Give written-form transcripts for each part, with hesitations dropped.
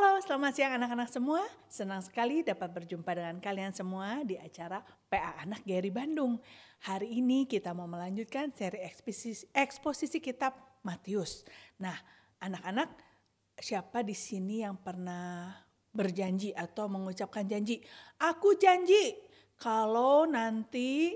Halo, selamat siang anak-anak semua. Senang sekali dapat berjumpa dengan kalian semua di acara PA Anak Geri Bandung. Hari ini kita mau melanjutkan seri eksposisi kitab Matius. Nah, anak-anak, siapa di sini yang pernah berjanji atau mengucapkan janji? Aku janji kalau nanti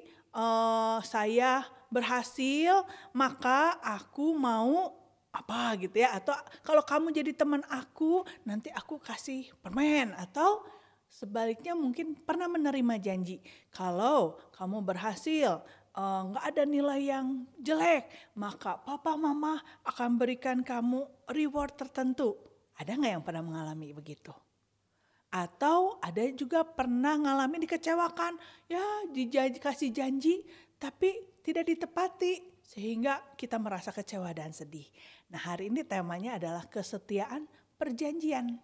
saya berhasil, maka aku mau apa gitu ya, atau kalau kamu jadi teman aku nanti aku kasih permen, atau sebaliknya mungkin pernah menerima janji kalau kamu berhasil nggak ada nilai yang jelek maka papa mama akan berikan kamu reward tertentu. Ada nggak yang pernah mengalami begitu? Atau ada juga pernah ngalamin dikecewakan, ya kasih janji tapi tidak ditepati sehingga kita merasa kecewa dan sedih. Nah, hari ini temanya adalah kesetiaan perjanjian.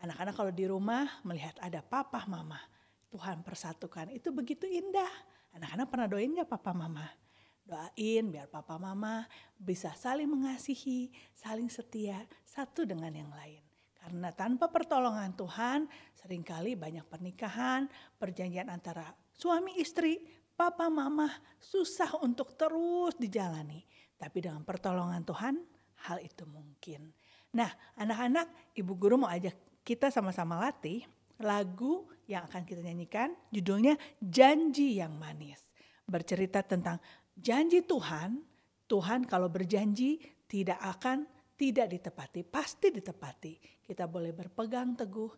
Anak-anak kalau di rumah melihat ada papa mama, Tuhan persatukan, itu begitu indah. Anak-anak pernah doain gak papa mama? Doain biar papa mama bisa saling mengasihi, saling setia satu dengan yang lain. Karena tanpa pertolongan Tuhan, seringkali banyak pernikahan, perjanjian antara suami istri, papa mama susah untuk terus dijalani. Tapi dengan pertolongan Tuhan, hal itu mungkin. Nah, anak-anak, ibu guru mau ajak kita sama-sama latih lagu yang akan kita nyanyikan. Judulnya Janji yang Manis. Bercerita tentang janji Tuhan. Tuhan kalau berjanji tidak akan tidak ditepati, pasti ditepati. Kita boleh berpegang teguh,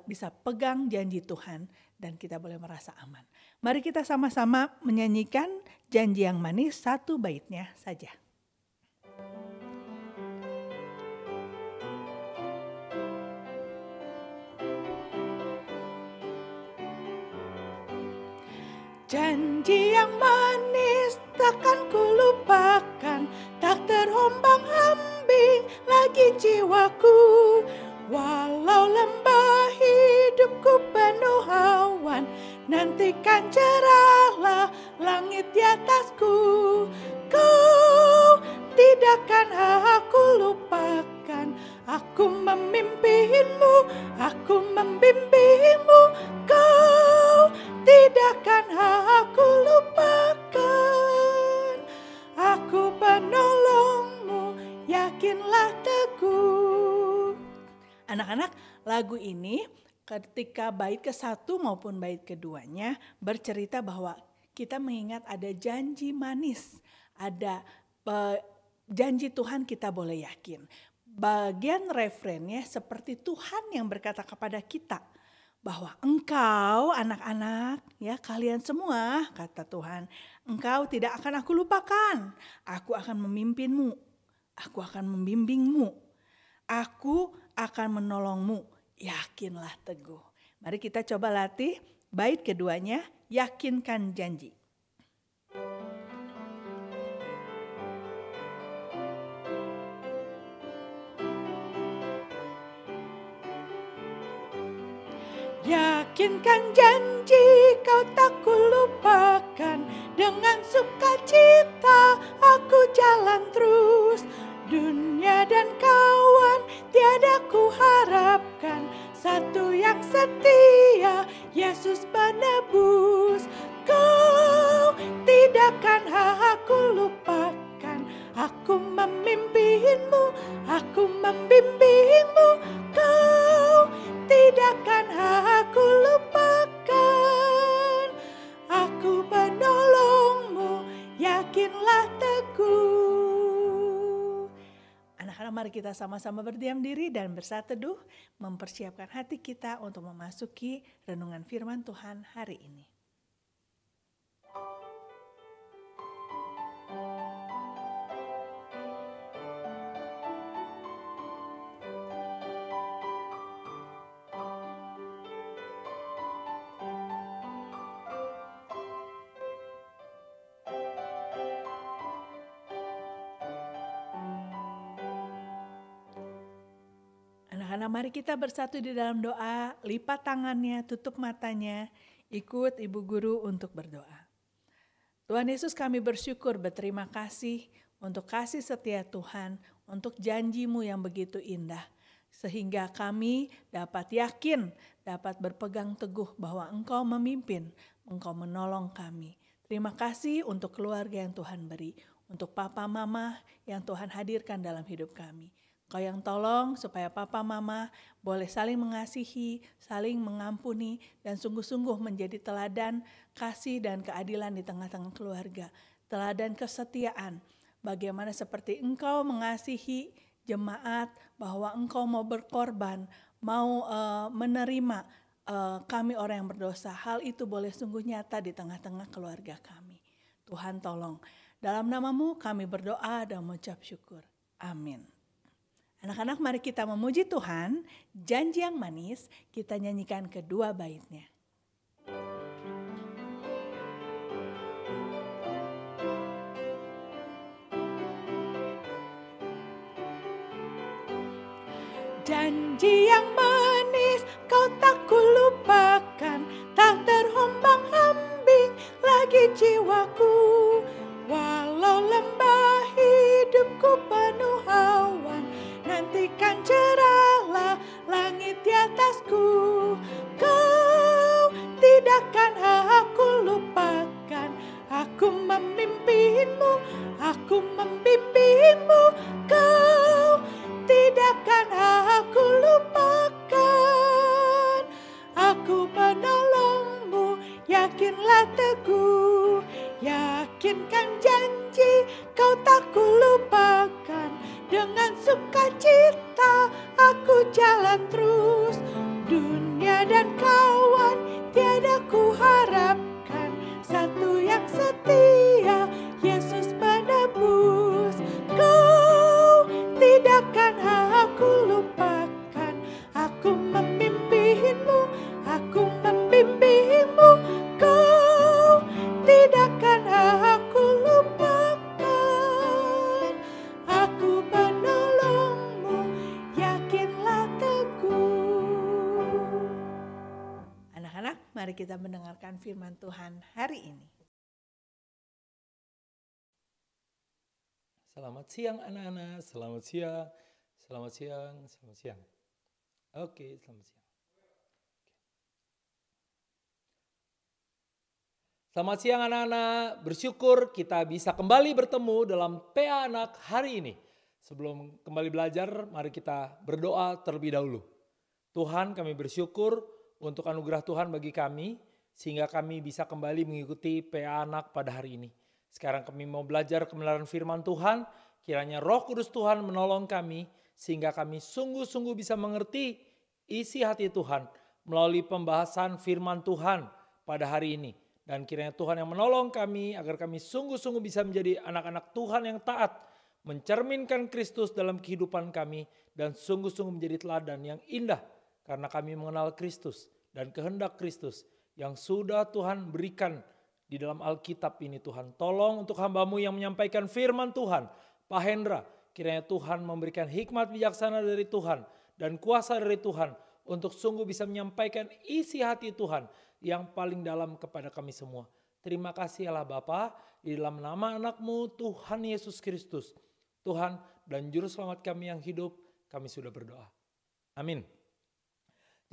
bisa pegang janji Tuhan dan kita boleh merasa aman. Mari kita sama-sama menyanyikan Janji yang Manis, satu baitnya saja. Janji yang manis takkan kulupakan, tak terombang-ambing lagi jiwaku. Walau lembah hidupku penuh awan, nantikan cerahlah langit di atasku. Kau tidakkan aku lupakan, aku memimpinmu, aku membimbingmu. Kau tidakkan aku lupakan, aku penolongmu, yakinlah teguh. Anak-anak, lagu ini ketika bait ke-1 maupun bait keduanya bercerita bahwa kita mengingat ada janji manis, ada janji Tuhan kita boleh yakin. Bagian refrennya seperti Tuhan yang berkata kepada kita bahwa engkau anak-anak, ya kalian semua, kata Tuhan, engkau tidak akan aku lupakan, aku akan memimpinmu, aku akan membimbingmu, aku akan menolongmu, yakinlah teguh. Mari kita coba latih bait keduanya, yakinkan janji. Yakinkan janji kau tak kulupakan, dengan sukacita aku jalan terus. Dunia dan kawan tiada ku harapkan, satu yang setia, Yesus penebus. Kau tidakkan aku lupakan, aku memimpinmu, aku membimbingmu. Kau tidakkan aku lupakan, aku penolongmu, yakinlah teguh. Anak-anak, mari kita sama-sama berdiam diri dan bersatu teduh, mempersiapkan hati kita untuk memasuki renungan firman Tuhan hari ini. Anak-anak, mari kita bersatu di dalam doa, lipat tangannya, tutup matanya, ikut ibu guru untuk berdoa. Tuhan Yesus, kami bersyukur, berterima kasih untuk kasih setia Tuhan, untuk janji-Mu yang begitu indah. sehingga kami dapat yakin, dapat berpegang teguh bahwa Engkau memimpin, Engkau menolong kami. Terima kasih untuk keluarga yang Tuhan beri, untuk papa mama yang Tuhan hadirkan dalam hidup kami. Kau yang tolong supaya papa mama boleh saling mengasihi, saling mengampuni, dan sungguh-sungguh menjadi teladan kasih dan keadilan di tengah-tengah keluarga. Teladan kesetiaan, bagaimana seperti Engkau mengasihi jemaat, bahwa Engkau mau berkorban, mau menerima kami orang yang berdosa. Hal itu boleh sungguh nyata di tengah-tengah keluarga kami. Tuhan tolong. Dalam nama-Mu kami berdoa dan mengucap syukur. Amin. Anak-anak, mari kita memuji Tuhan. Janji yang manis, kita nyanyikan kedua baitnya. Janji yang manis kau tak kulupakan, tak terombang-ambing lagi jiwaku. Walau lembah hidupku penuh awan, nantikan cerahlah langit di atasku. Kau tidakkan aku lupakan, aku memimpinmu, aku membimbingmu. Kau tidakkan aku lupakan, aku penolongmu, yakinlah teguh. Yakinkan janji kau tak kulupakan, dengan sukacita aku jalan terus. Dunia dan kawan tiada ku harapkan, satu yang setia, Yesus penebus. Kau tidakkan aku lupakan, aku memimpinmu, aku membimbingmu. Kau tidakkan aku lupakan, aku penolongmu, yakinlah teguh. Anak-anak, mari kita mendengarkan firman Tuhan hari ini. Selamat siang anak-anak, selamat siang, selamat siang, selamat siang. Oke, selamat siang. Selamat siang anak-anak, bersyukur kita bisa kembali bertemu dalam PA Anak hari ini. Sebelum kembali belajar, mari kita berdoa terlebih dahulu. Tuhan, kami bersyukur untuk anugerah Tuhan bagi kami, sehingga kami bisa kembali mengikuti PA Anak pada hari ini. Sekarang kami mau belajar kebenaran firman Tuhan, kiranya Roh Kudus Tuhan menolong kami, sehingga kami sungguh-sungguh bisa mengerti isi hati Tuhan melalui pembahasan firman Tuhan pada hari ini. Dan kiranya Tuhan yang menolong kami agar kami sungguh-sungguh bisa menjadi anak-anak Tuhan yang taat, mencerminkan Kristus dalam kehidupan kami, dan sungguh-sungguh menjadi teladan yang indah karena kami mengenal Kristus dan kehendak Kristus yang sudah Tuhan berikan di dalam Alkitab ini. Tuhan, tolong untuk hamba-Mu yang menyampaikan firman Tuhan, Pak Hendra, kiranya Tuhan memberikan hikmat bijaksana dari Tuhan dan kuasa dari Tuhan untuk sungguh bisa menyampaikan isi hati Tuhan yang paling dalam kepada kami semua. Terima kasih Allah Bapa, di dalam nama anak-Mu Tuhan Yesus Kristus, Tuhan dan Juru Selamat kami yang hidup, kami sudah berdoa. Amin.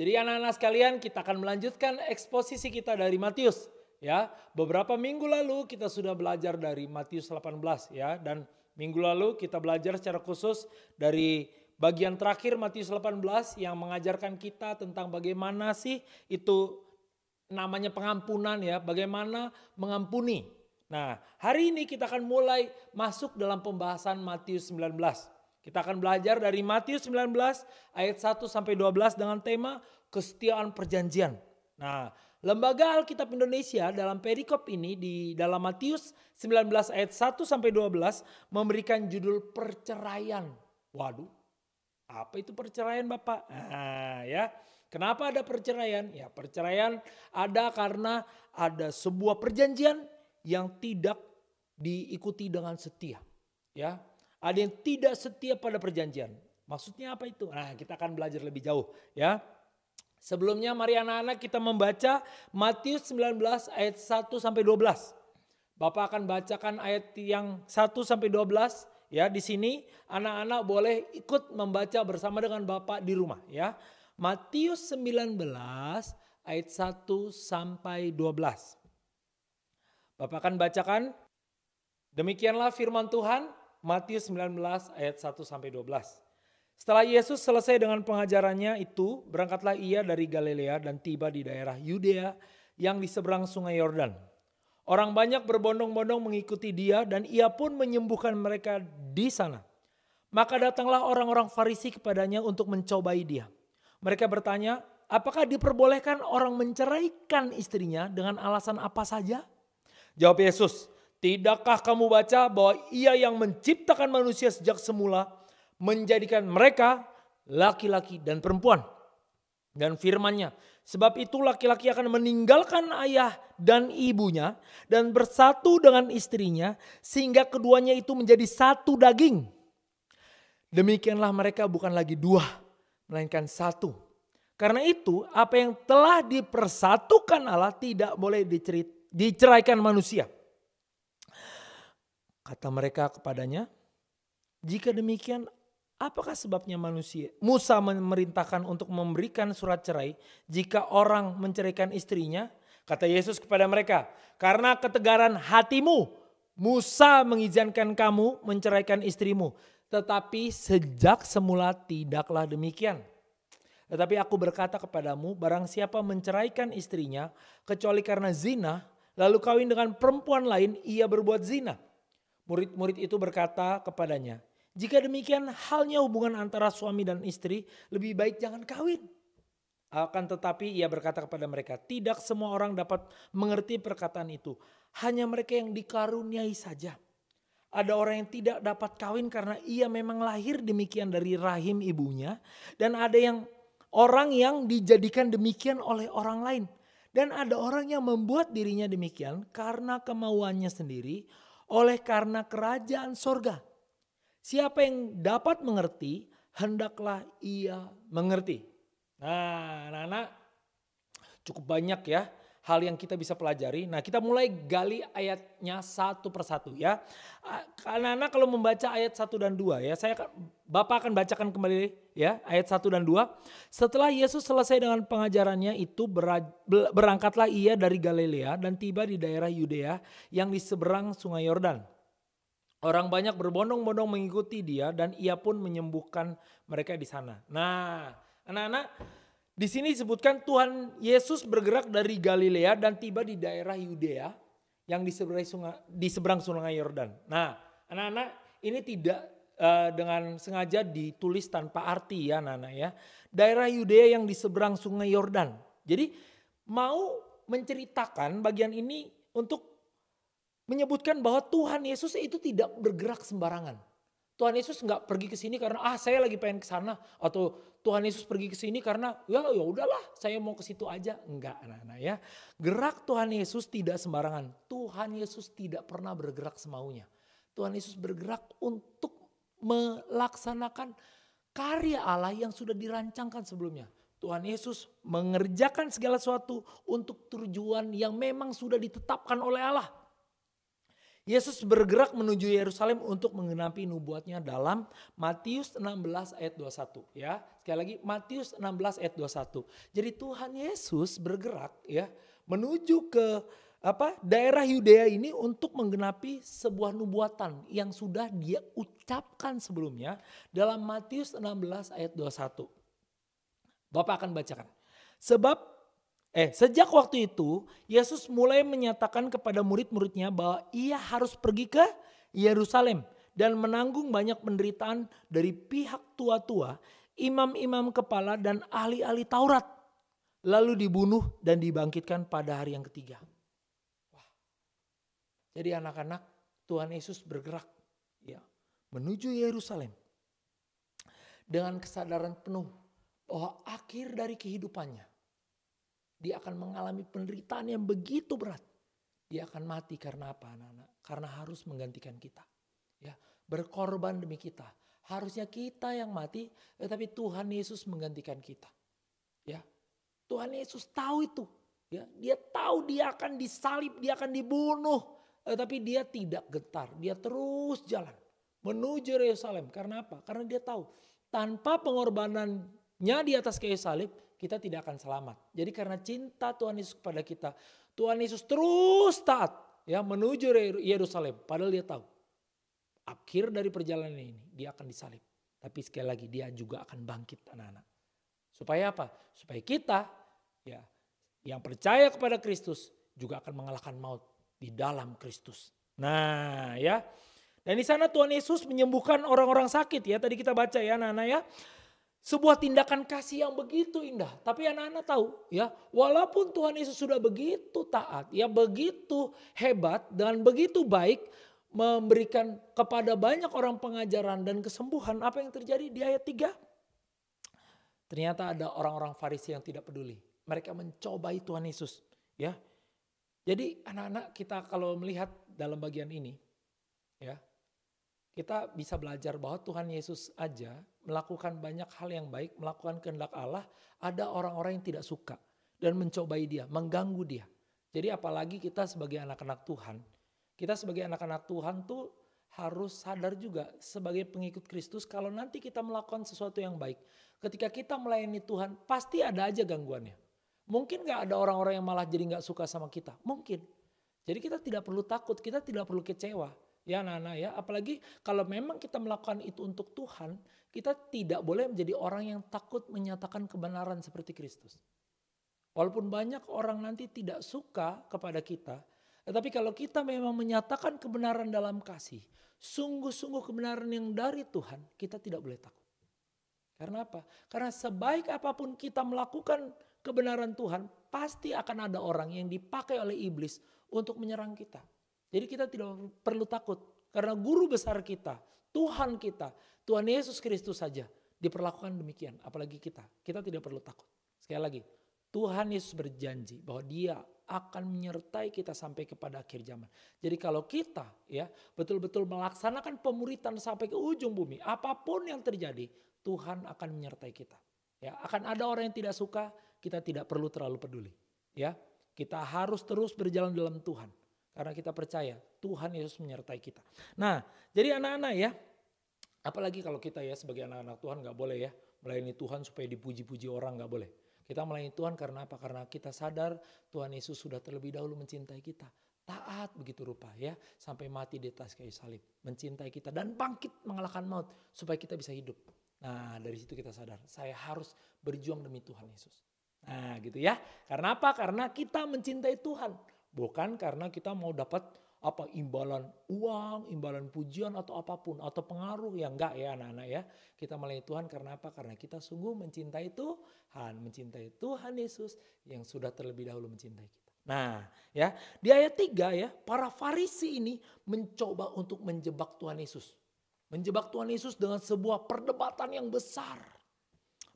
Jadi anak-anak sekalian, kita akan melanjutkan eksposisi kita dari Matius. Ya, beberapa minggu lalu kita sudah belajar dari Matius 18 ya, dan minggu lalu kita belajar secara khusus dari bagian terakhir Matius 18 yang mengajarkan kita tentang bagaimana sih itu namanya pengampunan ya, bagaimana mengampuni. Nah, hari ini kita akan mulai masuk dalam pembahasan Matius 19. Kita akan belajar dari Matius 19 ayat 1 sampai 12 dengan tema kesetiaan perjanjian. Nah, Lembaga Alkitab Indonesia dalam perikop ini di dalam Matius 19 ayat 1 sampai 12 memberikan judul perceraian. Waduh, apa itu perceraian Bapak? Nah, ya. Kenapa ada perceraian? Ya, perceraian ada karena ada sebuah perjanjian yang tidak diikuti dengan setia. Ya, ada yang tidak setia pada perjanjian. Maksudnya apa itu? Nah, kita akan belajar lebih jauh, ya. Sebelumnya mari anak-anak kita membaca Matius 19 ayat 1 sampai 12. Bapak akan bacakan ayat yang 1 sampai 12 Ya, di sini anak-anak boleh ikut membaca bersama dengan Bapak di rumah ya. Matius 19 ayat 1 sampai 12. Bapak akan bacakan. Demikianlah firman Tuhan, Matius 19 ayat 1 sampai 12. Setelah Yesus selesai dengan pengajarannya itu, berangkatlah ia dari Galilea dan tiba di daerah Yudea yang di seberang sungai Yordan. Orang banyak berbondong-bondong mengikuti dia dan ia pun menyembuhkan mereka di sana. Maka datanglah orang-orang Farisi kepadanya untuk mencobai dia. Mereka bertanya, apakah diperbolehkan orang menceraikan istrinya dengan alasan apa saja? Jawab Yesus, tidakkah kamu baca bahwa ia yang menciptakan manusia sejak semula menjadikan mereka laki-laki dan perempuan. Dan firman-Nya, sebab itu laki-laki akan meninggalkan ayah dan ibunya dan bersatu dengan istrinya sehingga keduanya itu menjadi satu daging. Demikianlah mereka bukan lagi dua, melainkan satu. Karena itu apa yang telah dipersatukan Allah tidak boleh diceraikan manusia. Kata mereka kepadanya, jika demikian apakah sebabnya Musa memerintahkan untuk memberikan surat cerai jika orang menceraikan istrinya? Kata Yesus kepada mereka, karena ketegaran hatimu Musa mengizinkan kamu menceraikan istrimu. Tetapi sejak semula tidaklah demikian. Tetapi aku berkata kepadamu, barang siapa menceraikan istrinya kecuali karena zina, lalu kawin dengan perempuan lain, ia berbuat zina. Murid-murid itu berkata kepadanya, jika demikian halnya hubungan antara suami dan istri, lebih baik jangan kawin. Akan tetapi ia berkata kepada mereka, tidak semua orang dapat mengerti perkataan itu. Hanya mereka yang dikaruniai saja. Ada orang yang tidak dapat kawin karena ia memang lahir demikian dari rahim ibunya. Dan ada orang yang dijadikan demikian oleh orang lain. Dan ada orang yang membuat dirinya demikian karena kemauannya sendiri, oleh karena kerajaan sorga. Siapa yang dapat mengerti, hendaklah ia mengerti. Nah, anak-anak, cukup banyak ya hal yang kita bisa pelajari. Nah, kita mulai gali ayatnya satu persatu ya. Anak-anak kalau membaca ayat 1 dan 2 ya, Bapak akan bacakan kembali ya ayat 1 dan 2. Setelah Yesus selesai dengan pengajarannya itu, berangkatlah ia dari Galilea dan tiba di daerah Yudea yang di seberang sungai Yordan. Orang banyak berbondong-bondong mengikuti dia dan ia pun menyembuhkan mereka di sana. Nah, anak-anak, di sini disebutkan Tuhan Yesus bergerak dari Galilea dan tiba di daerah Yudea yang di seberang sungai Yordan. Nah, anak-anak, ini tidak dengan sengaja ditulis tanpa arti ya anak-anak ya. Daerah Yudea yang di seberang sungai Yordan. Jadi mau menceritakan bagian ini untuk menyebutkan bahwa Tuhan Yesus itu tidak bergerak sembarangan. Tuhan Yesus nggak pergi ke sini karena saya lagi pengen ke sana, atau Tuhan Yesus pergi ke sini karena ya udahlah saya mau ke situ aja. Enggak anak-anak ya. Gerak Tuhan Yesus tidak sembarangan. Tuhan Yesus tidak pernah bergerak semaunya. Tuhan Yesus bergerak untuk melaksanakan karya Allah yang sudah dirancangkan sebelumnya. Tuhan Yesus mengerjakan segala sesuatu untuk tujuan yang memang sudah ditetapkan oleh Allah. Yesus bergerak menuju Yerusalem untuk menggenapi nubuatnya dalam Matius 16 ayat 21 ya. Sekali lagi Matius 16 ayat 21. Jadi Tuhan Yesus bergerak ya menuju ke daerah Yudea ini untuk menggenapi sebuah nubuatan yang sudah dia ucapkan sebelumnya dalam Matius 16 ayat 21. Bapak akan bacakan. Sejak waktu itu Yesus mulai menyatakan kepada murid-muridnya bahwa ia harus pergi ke Yerusalem dan menanggung banyak penderitaan dari pihak tua-tua, imam-imam kepala dan ahli-ahli Taurat. Lalu dibunuh dan dibangkitkan pada hari yang ketiga. Wah. Jadi anak-anak, Tuhan Yesus bergerak ya menuju Yerusalem dengan kesadaran penuh bahwa akhir dari kehidupannya dia akan mengalami penderitaan yang begitu berat. Dia akan mati karena apa anak-anak? Karena harus menggantikan kita. Ya, berkorban demi kita. Harusnya kita yang mati, tetapi Tuhan Yesus menggantikan kita. Ya, Tuhan Yesus tahu itu. Ya, dia tahu dia akan disalib, dia akan dibunuh. Tetapi dia tidak gentar, dia terus jalan. menuju Yerusalem. Karena apa? Karena dia tahu tanpa pengorbanannya di atas kayu salib kita tidak akan selamat. Jadi karena cinta Tuhan Yesus kepada kita, Tuhan Yesus terus taat ya menuju Yerusalem. Padahal dia tahu akhir dari perjalanan ini dia akan disalib. Tapi sekali lagi dia juga akan bangkit anak-anak. Supaya apa? Supaya kita ya yang percaya kepada Kristus juga akan mengalahkan maut di dalam Kristus. Nah ya. Dan di sana Tuhan Yesus menyembuhkan orang-orang sakit ya. Tadi kita baca ya anak-anak ya. Sebuah tindakan kasih yang begitu indah. Tapi anak-anak tahu ya. Walaupun Tuhan Yesus sudah begitu taat. Ya begitu hebat dan begitu baik. Memberikan kepada banyak orang pengajaran dan kesembuhan. Apa yang terjadi di ayat 3? Ternyata ada orang-orang Farisi yang tidak peduli. Mereka mencobai Tuhan Yesus. Ya. Jadi anak-anak kita kalau melihat dalam bagian ini. Ya, kita bisa belajar bahwa Tuhan Yesus aja melakukan banyak hal yang baik, melakukan kehendak Allah, ada orang-orang yang tidak suka dan mencobai dia, mengganggu dia. Jadi apalagi kita sebagai anak-anak Tuhan, kita sebagai anak-anak Tuhan tuh harus sadar juga sebagai pengikut Kristus kalau nanti kita melakukan sesuatu yang baik. Ketika kita melayani Tuhan pasti ada aja gangguannya. Mungkin gak ada orang-orang yang malah jadi gak suka sama kita, mungkin. Jadi kita tidak perlu takut, kita tidak perlu kecewa. Ya anak-anak ya, apalagi kalau memang kita melakukan itu untuk Tuhan, kita tidak boleh menjadi orang yang takut menyatakan kebenaran seperti Kristus. Walaupun banyak orang nanti tidak suka kepada kita, tetapi kalau kita memang menyatakan kebenaran dalam kasih, sungguh-sungguh kebenaran yang dari Tuhan, kita tidak boleh takut. Karena apa? Karena sebaik apapun kita melakukan kebenaran Tuhan, pasti akan ada orang yang dipakai oleh iblis untuk menyerang kita. Jadi kita tidak perlu takut karena guru besar kita, Tuhan kita, Tuhan Yesus Kristus saja diperlakukan demikian. Apalagi kita tidak perlu takut. Sekali lagi, Tuhan Yesus berjanji bahwa dia akan menyertai kita sampai kepada akhir zaman. Jadi kalau kita ya betul-betul melaksanakan pemuritan sampai ke ujung bumi, apapun yang terjadi, Tuhan akan menyertai kita. Ya, akan ada orang yang tidak suka, kita tidak perlu terlalu peduli. Ya, kita harus terus berjalan dalam Tuhan. Karena kita percaya Tuhan Yesus menyertai kita. Nah jadi anak-anak ya. Apalagi kalau kita ya sebagai anak-anak Tuhan gak boleh ya. Melayani Tuhan supaya dipuji-puji orang gak boleh. Kita melayani Tuhan karena apa? Karena kita sadar Tuhan Yesus sudah terlebih dahulu mencintai kita. Taat begitu rupa ya. Sampai mati di atas kayu salib. Mencintai kita dan bangkit mengalahkan maut. Supaya kita bisa hidup. Nah dari situ kita sadar. Saya harus berjuang demi Tuhan Yesus. Nah gitu ya. Karena apa? Karena kita mencintai Tuhan. Bukan karena kita mau dapat apa imbalan uang, imbalan pujian atau apapun. Atau pengaruh yang enggak ya anak-anak ya. Kita melayani Tuhan karena apa? Karena kita sungguh mencintai Tuhan. Mencintai Tuhan Yesus yang sudah terlebih dahulu mencintai kita. Nah ya di ayat 3 ya. Para Farisi ini mencoba untuk menjebak Tuhan Yesus. Menjebak Tuhan Yesus dengan sebuah perdebatan yang besar.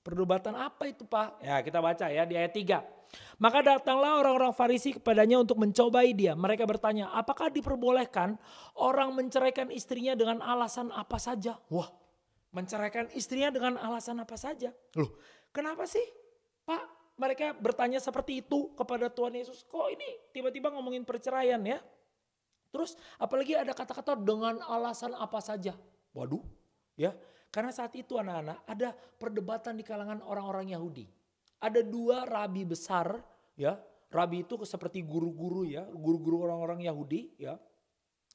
Perdebatan apa itu Pak? Ya kita baca ya di ayat 3. Maka datanglah orang-orang Farisi kepadanya untuk mencobai dia. Mereka bertanya, apakah diperbolehkan orang menceraikan istrinya dengan alasan apa saja? Wah, menceraikan istrinya dengan alasan apa saja? Loh, kenapa sih Pak? Mereka bertanya seperti itu kepada Tuhan Yesus. Kok ini tiba-tiba ngomongin perceraian ya? Terus apalagi ada kata-kata dengan alasan apa saja? Waduh, ya. Karena saat itu anak-anak ada perdebatan di kalangan orang-orang Yahudi. Ada 2 rabi besar ya. Rabi itu seperti guru-guru ya. Guru-guru orang-orang Yahudi ya.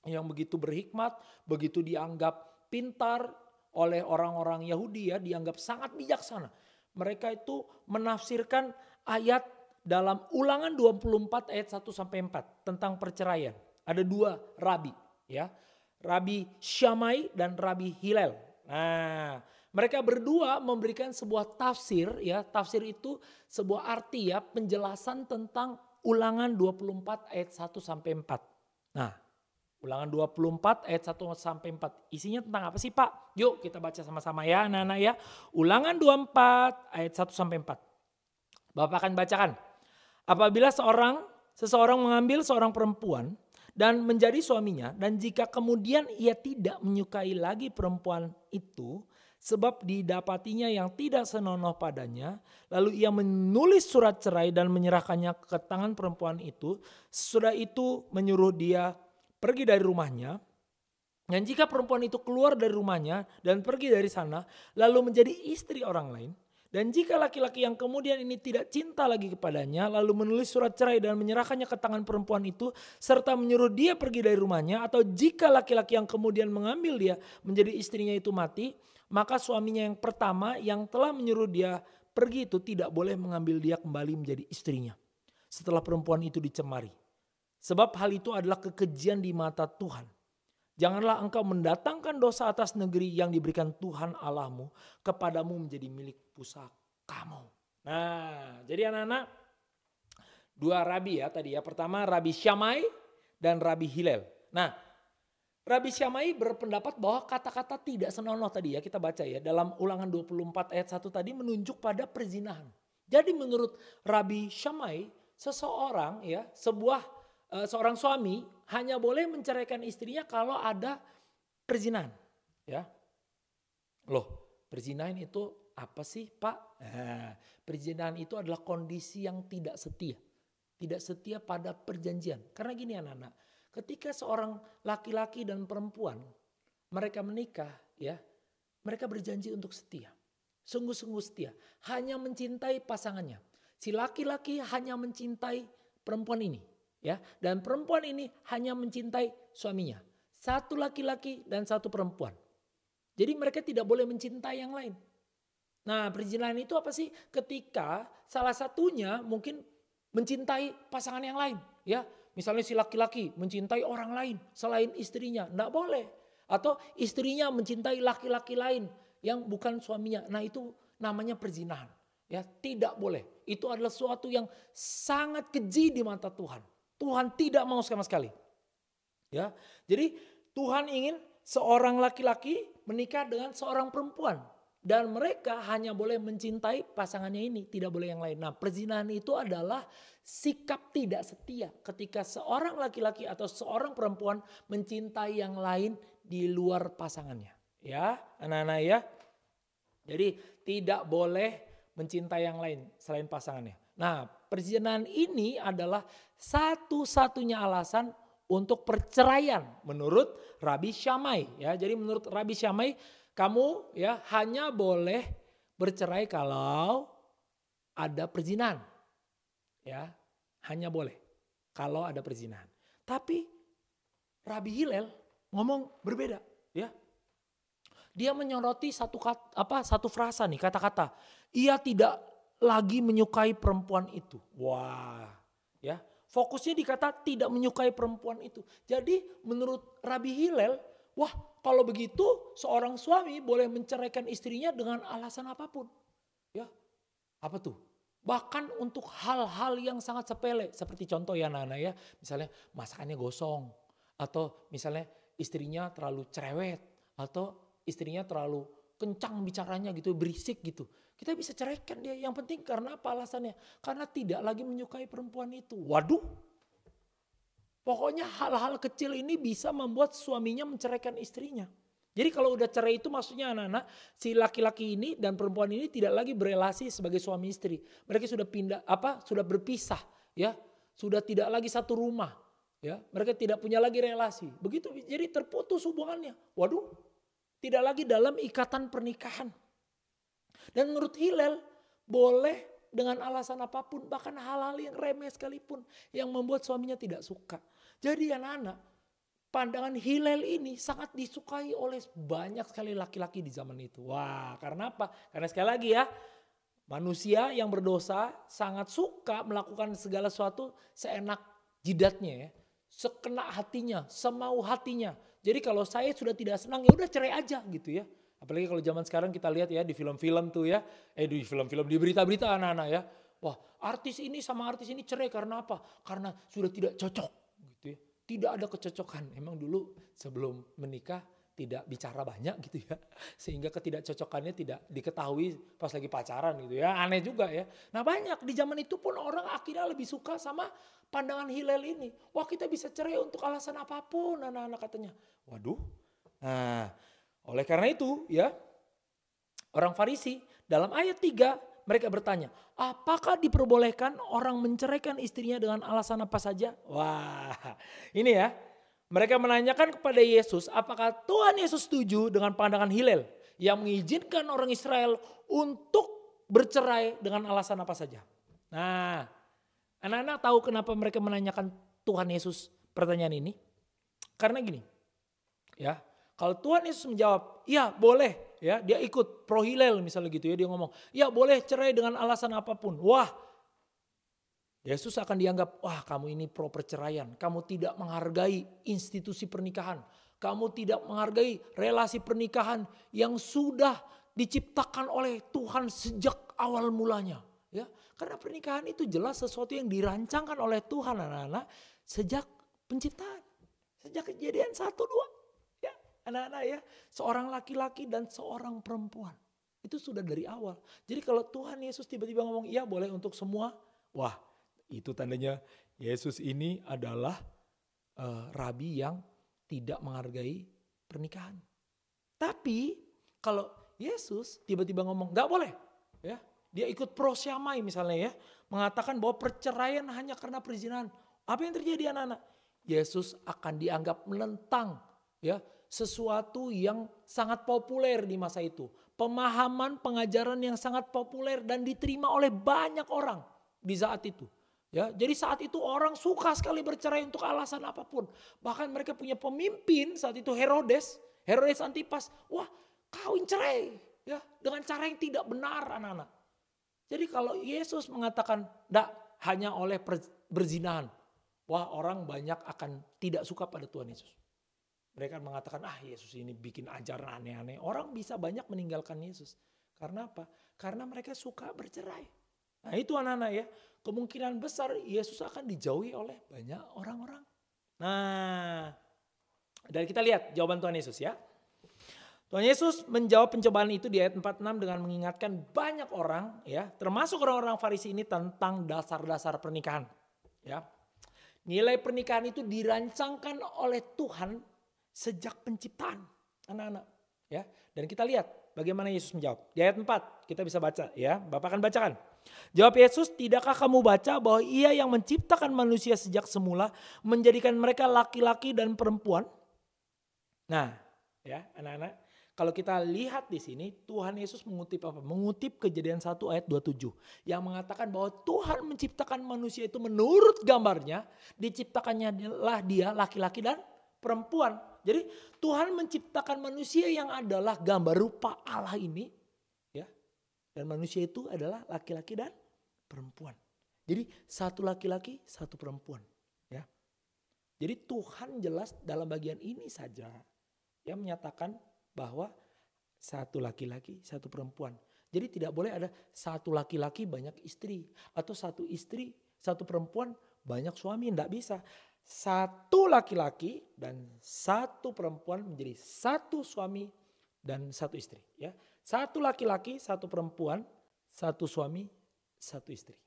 Yang begitu berhikmat, begitu dianggap pintar oleh orang-orang Yahudi ya. Dianggap sangat bijaksana. Mereka itu menafsirkan ayat dalam Ulangan 24 ayat 1-4 tentang perceraian. Ada 2 rabi ya. Rabi Syamai dan Rabi Hillel. Nah, mereka berdua memberikan sebuah tafsir ya. Tafsir itu sebuah arti ya, penjelasan tentang Ulangan 24 ayat 1-4. Nah, Ulangan 24 ayat 1-4. Isinya tentang apa sih Pak? Yuk kita baca sama-sama ya anak-anak ya. Ulangan 24 ayat 1-4. Bapak akan bacakan. Apabila seseorang mengambil seorang perempuan dan menjadi suaminya, dan jika kemudian ia tidak menyukai lagi perempuan itu, sebab didapatinya yang tidak senonoh padanya, lalu ia menulis surat cerai dan menyerahkannya ke tangan perempuan itu, sesudah itu menyuruh dia pergi dari rumahnya, Dan jika perempuan itu keluar dari rumahnya dan pergi dari sana lalu menjadi istri orang lain. Dan jika laki-laki yang kemudian ini tidak cinta lagi kepadanya lalu menulis surat cerai dan menyerahkannya ke tangan perempuan itu serta menyuruh dia pergi dari rumahnya, atau jika laki-laki yang kemudian mengambil dia menjadi istrinya itu mati, maka suaminya yang pertama yang telah menyuruh dia pergi itu tidak boleh mengambil dia kembali menjadi istrinya setelah perempuan itu dicemari. Sebab hal itu adalah kekejian di mata Tuhan. Janganlah engkau mendatangkan dosa atas negeri yang diberikan Tuhan Allahmu kepadamu menjadi milik pusakamu. Nah, jadi anak-anak, dua rabi ya tadi ya. Pertama Rabi Syamai dan Rabi Hillel. Nah, Rabi Syamai berpendapat bahwa kata-kata tidak senonoh tadi ya, kita baca ya dalam Ulangan 24 ayat 1 tadi menunjuk pada perzinahan. Jadi menurut Rabi Syamai, seseorang ya, seorang suami hanya boleh menceraikan istrinya kalau ada perzinahan, ya. Loh, perzinahan itu apa sih, Pak? Nah, perzinahan itu adalah kondisi yang tidak setia. Tidak setia pada perjanjian. Karena gini anak-anak, ketika seorang laki-laki dan perempuan mereka menikah, ya, mereka berjanji untuk setia. Sungguh-sungguh setia, hanya mencintai pasangannya. Si laki-laki hanya mencintai perempuan ini. Ya, dan perempuan ini hanya mencintai suaminya. Satu laki-laki dan satu perempuan. Jadi mereka tidak boleh mencintai yang lain. Nah, perzinahan itu apa sih? Ketika salah satunya mungkin mencintai pasangan yang lain. Ya, misalnya si laki-laki mencintai orang lain selain istrinya. Tidak boleh. Atau istrinya mencintai laki-laki lain yang bukan suaminya. Nah, itu namanya perzinahan. Ya, tidak boleh. Itu adalah suatu yang sangat keji di mata Tuhan. Tuhan tidak mau sama sekali. Ya, jadi Tuhan ingin seorang laki-laki menikah dengan seorang perempuan dan mereka hanya boleh mencintai pasangannya ini, tidak boleh yang lain. Nah, perzinahan itu adalah sikap tidak setia ketika seorang laki-laki atau seorang perempuan mencintai yang lain di luar pasangannya. Ya, anak-anak ya. Jadi tidak boleh mencintai yang lain selain pasangannya. Nah, perzinahan ini adalah satu-satunya alasan untuk perceraian menurut Rabi Syamai. Ya, jadi menurut Rabi Syamai kamu ya hanya boleh bercerai kalau ada perzinahan. Ya, hanya boleh kalau ada perzinahan. Tapi Rabi Hillel ngomong berbeda. Ya, dia menyoroti satu frasa nih, kata-kata. Ia tidak lagi menyukai perempuan itu. Wah, ya. Fokusnya dikata tidak menyukai perempuan itu. Jadi menurut Rabi Hillel, wah, kalau begitu seorang suami boleh menceraikan istrinya dengan alasan apapun. Ya. Apa tuh? Bahkan untuk hal-hal yang sangat sepele, seperti contoh ya anak-anak ya, misalnya masakannya gosong, atau misalnya istrinya terlalu cerewet, atau istrinya terlalu kencang bicaranya gitu, berisik gitu. Kita bisa ceraikan dia. Yang penting karena apa alasannya? Karena tidak lagi menyukai perempuan itu. Waduh. Pokoknya hal-hal kecil ini bisa membuat suaminya menceraikan istrinya. Jadi kalau udah cerai itu maksudnya anak-anak, si laki-laki ini dan perempuan ini tidak lagi berelasi sebagai suami istri. Mereka sudah sudah berpisah, ya. Sudah tidak lagi satu rumah, ya. Mereka tidak punya lagi relasi. Begitu, jadi terputus hubungannya. Waduh. Tidak lagi dalam ikatan pernikahan. Dan menurut Hillel boleh dengan alasan apapun, bahkan hal-hal yang remeh sekalipun yang membuat suaminya tidak suka. Jadi anak-anak, pandangan Hillel ini sangat disukai oleh banyak sekali laki-laki di zaman itu. Wah, karena apa? Karena sekali lagi ya, manusia yang berdosa sangat suka melakukan segala sesuatu seenak jidatnya ya. Sekena hatinya, semau hatinya. Jadi kalau saya sudah tidak senang ya udah cerai aja gitu ya. Apalagi kalau zaman sekarang kita lihat ya di film-film tuh ya. Di film-film, di berita-berita anak-anak ya. Wah, artis ini sama artis ini cerai karena apa? Karena sudah tidak cocok gitu ya. Tidak ada kecocokan. Emang dulu sebelum menikah tidak bicara banyak gitu ya. Sehingga ketidakcocokannya tidak diketahui pas lagi pacaran gitu ya. Aneh juga ya. Nah banyak di zaman itu pun orang akhirnya lebih suka sama pandangan Hillel ini. Wah, kita bisa cerai untuk alasan apapun anak-anak katanya. Waduh. Nah, oleh karena itu ya, orang Farisi dalam ayat 3 mereka bertanya, apakah diperbolehkan orang menceraikan istrinya dengan alasan apa saja? Wah, ini ya. Mereka menanyakan kepada Yesus apakah Tuhan Yesus setuju dengan pandangan Hillel yang mengizinkan orang Israel untuk bercerai dengan alasan apa saja. Nah, anak-anak tahu kenapa mereka menanyakan Tuhan Yesus pertanyaan ini? Karena gini, ya, kalau Tuhan Yesus menjawab, ya boleh, ya, dia ikut pro Hillel misalnya gitu ya, dia ngomong, ya boleh cerai dengan alasan apapun. Wah, Yesus akan dianggap, wah kamu ini pro perceraian, kamu tidak menghargai institusi pernikahan, kamu tidak menghargai relasi pernikahan yang sudah diciptakan oleh Tuhan sejak awal mulanya. Ya, karena pernikahan itu jelas sesuatu yang dirancangkan oleh Tuhan anak-anak sejak penciptaan, sejak Kejadian 1, 2. Ya, anak-anak ya, seorang laki-laki dan seorang perempuan. Itu sudah dari awal. Jadi kalau Tuhan Yesus tiba-tiba ngomong, iya boleh untuk semua, wah, itu tandanya Yesus ini adalah rabi yang tidak menghargai pernikahan. Tapi kalau Yesus tiba-tiba ngomong gak boleh, ya, dia ikut pro syamai misalnya ya, mengatakan bahwa perceraian hanya karena perzinahan. Apa yang terjadi anak-anak? Yesus akan dianggap menentang ya sesuatu yang sangat populer di masa itu. Pemahaman pengajaran yang sangat populer dan diterima oleh banyak orang di saat itu. Ya, jadi saat itu orang suka sekali bercerai untuk alasan apapun. Bahkan mereka punya pemimpin saat itu Herodes Antipas. Wah, kawin cerai ya dengan cara yang tidak benar anak-anak. Jadi kalau Yesus mengatakan tidak hanya oleh berzinahan. Wah, orang banyak akan tidak suka pada Tuhan Yesus. Mereka mengatakan Yesus ini bikin ajaran aneh-aneh. Orang bisa banyak meninggalkan Yesus. Karena apa? Karena mereka suka bercerai. Nah itu anak-anak ya. Kemungkinan besar Yesus akan dijauhi oleh banyak orang-orang. Nah, dan kita lihat jawaban Tuhan Yesus ya. Tuhan Yesus menjawab pencobaan itu di ayat 46 dengan mengingatkan banyak orang ya, termasuk orang-orang Farisi ini tentang dasar-dasar pernikahan. Ya. Nilai pernikahan itu dirancangkan oleh Tuhan sejak penciptaan anak-anak. Ya. Dan kita lihat bagaimana Yesus menjawab. Di ayat 4 kita bisa baca ya, Bapak akan bacakan. Jawab Yesus, tidakkah kamu baca bahwa ia yang menciptakan manusia sejak semula menjadikan mereka laki-laki dan perempuan? Nah ya anak-anak, kalau kita lihat di sini Tuhan Yesus mengutip apa? Mengutip Kejadian 1 ayat 27 yang mengatakan bahwa Tuhan menciptakan manusia itu menurut gambarnya, diciptakannya lah dia laki-laki dan perempuan. Jadi Tuhan menciptakan manusia yang adalah gambar rupa Allah ini. Dan manusia itu adalah laki-laki dan perempuan. Jadi satu laki-laki, satu perempuan. Ya. Jadi Tuhan jelas dalam bagian ini saja yang menyatakan bahwa satu laki-laki, satu perempuan. Jadi tidak boleh ada satu laki-laki banyak istri. Atau satu istri, satu perempuan banyak suami. Tidak bisa. Satu laki-laki dan satu perempuan menjadi satu suami dan satu istri. Ya. Satu laki-laki, satu perempuan, satu suami, satu istri.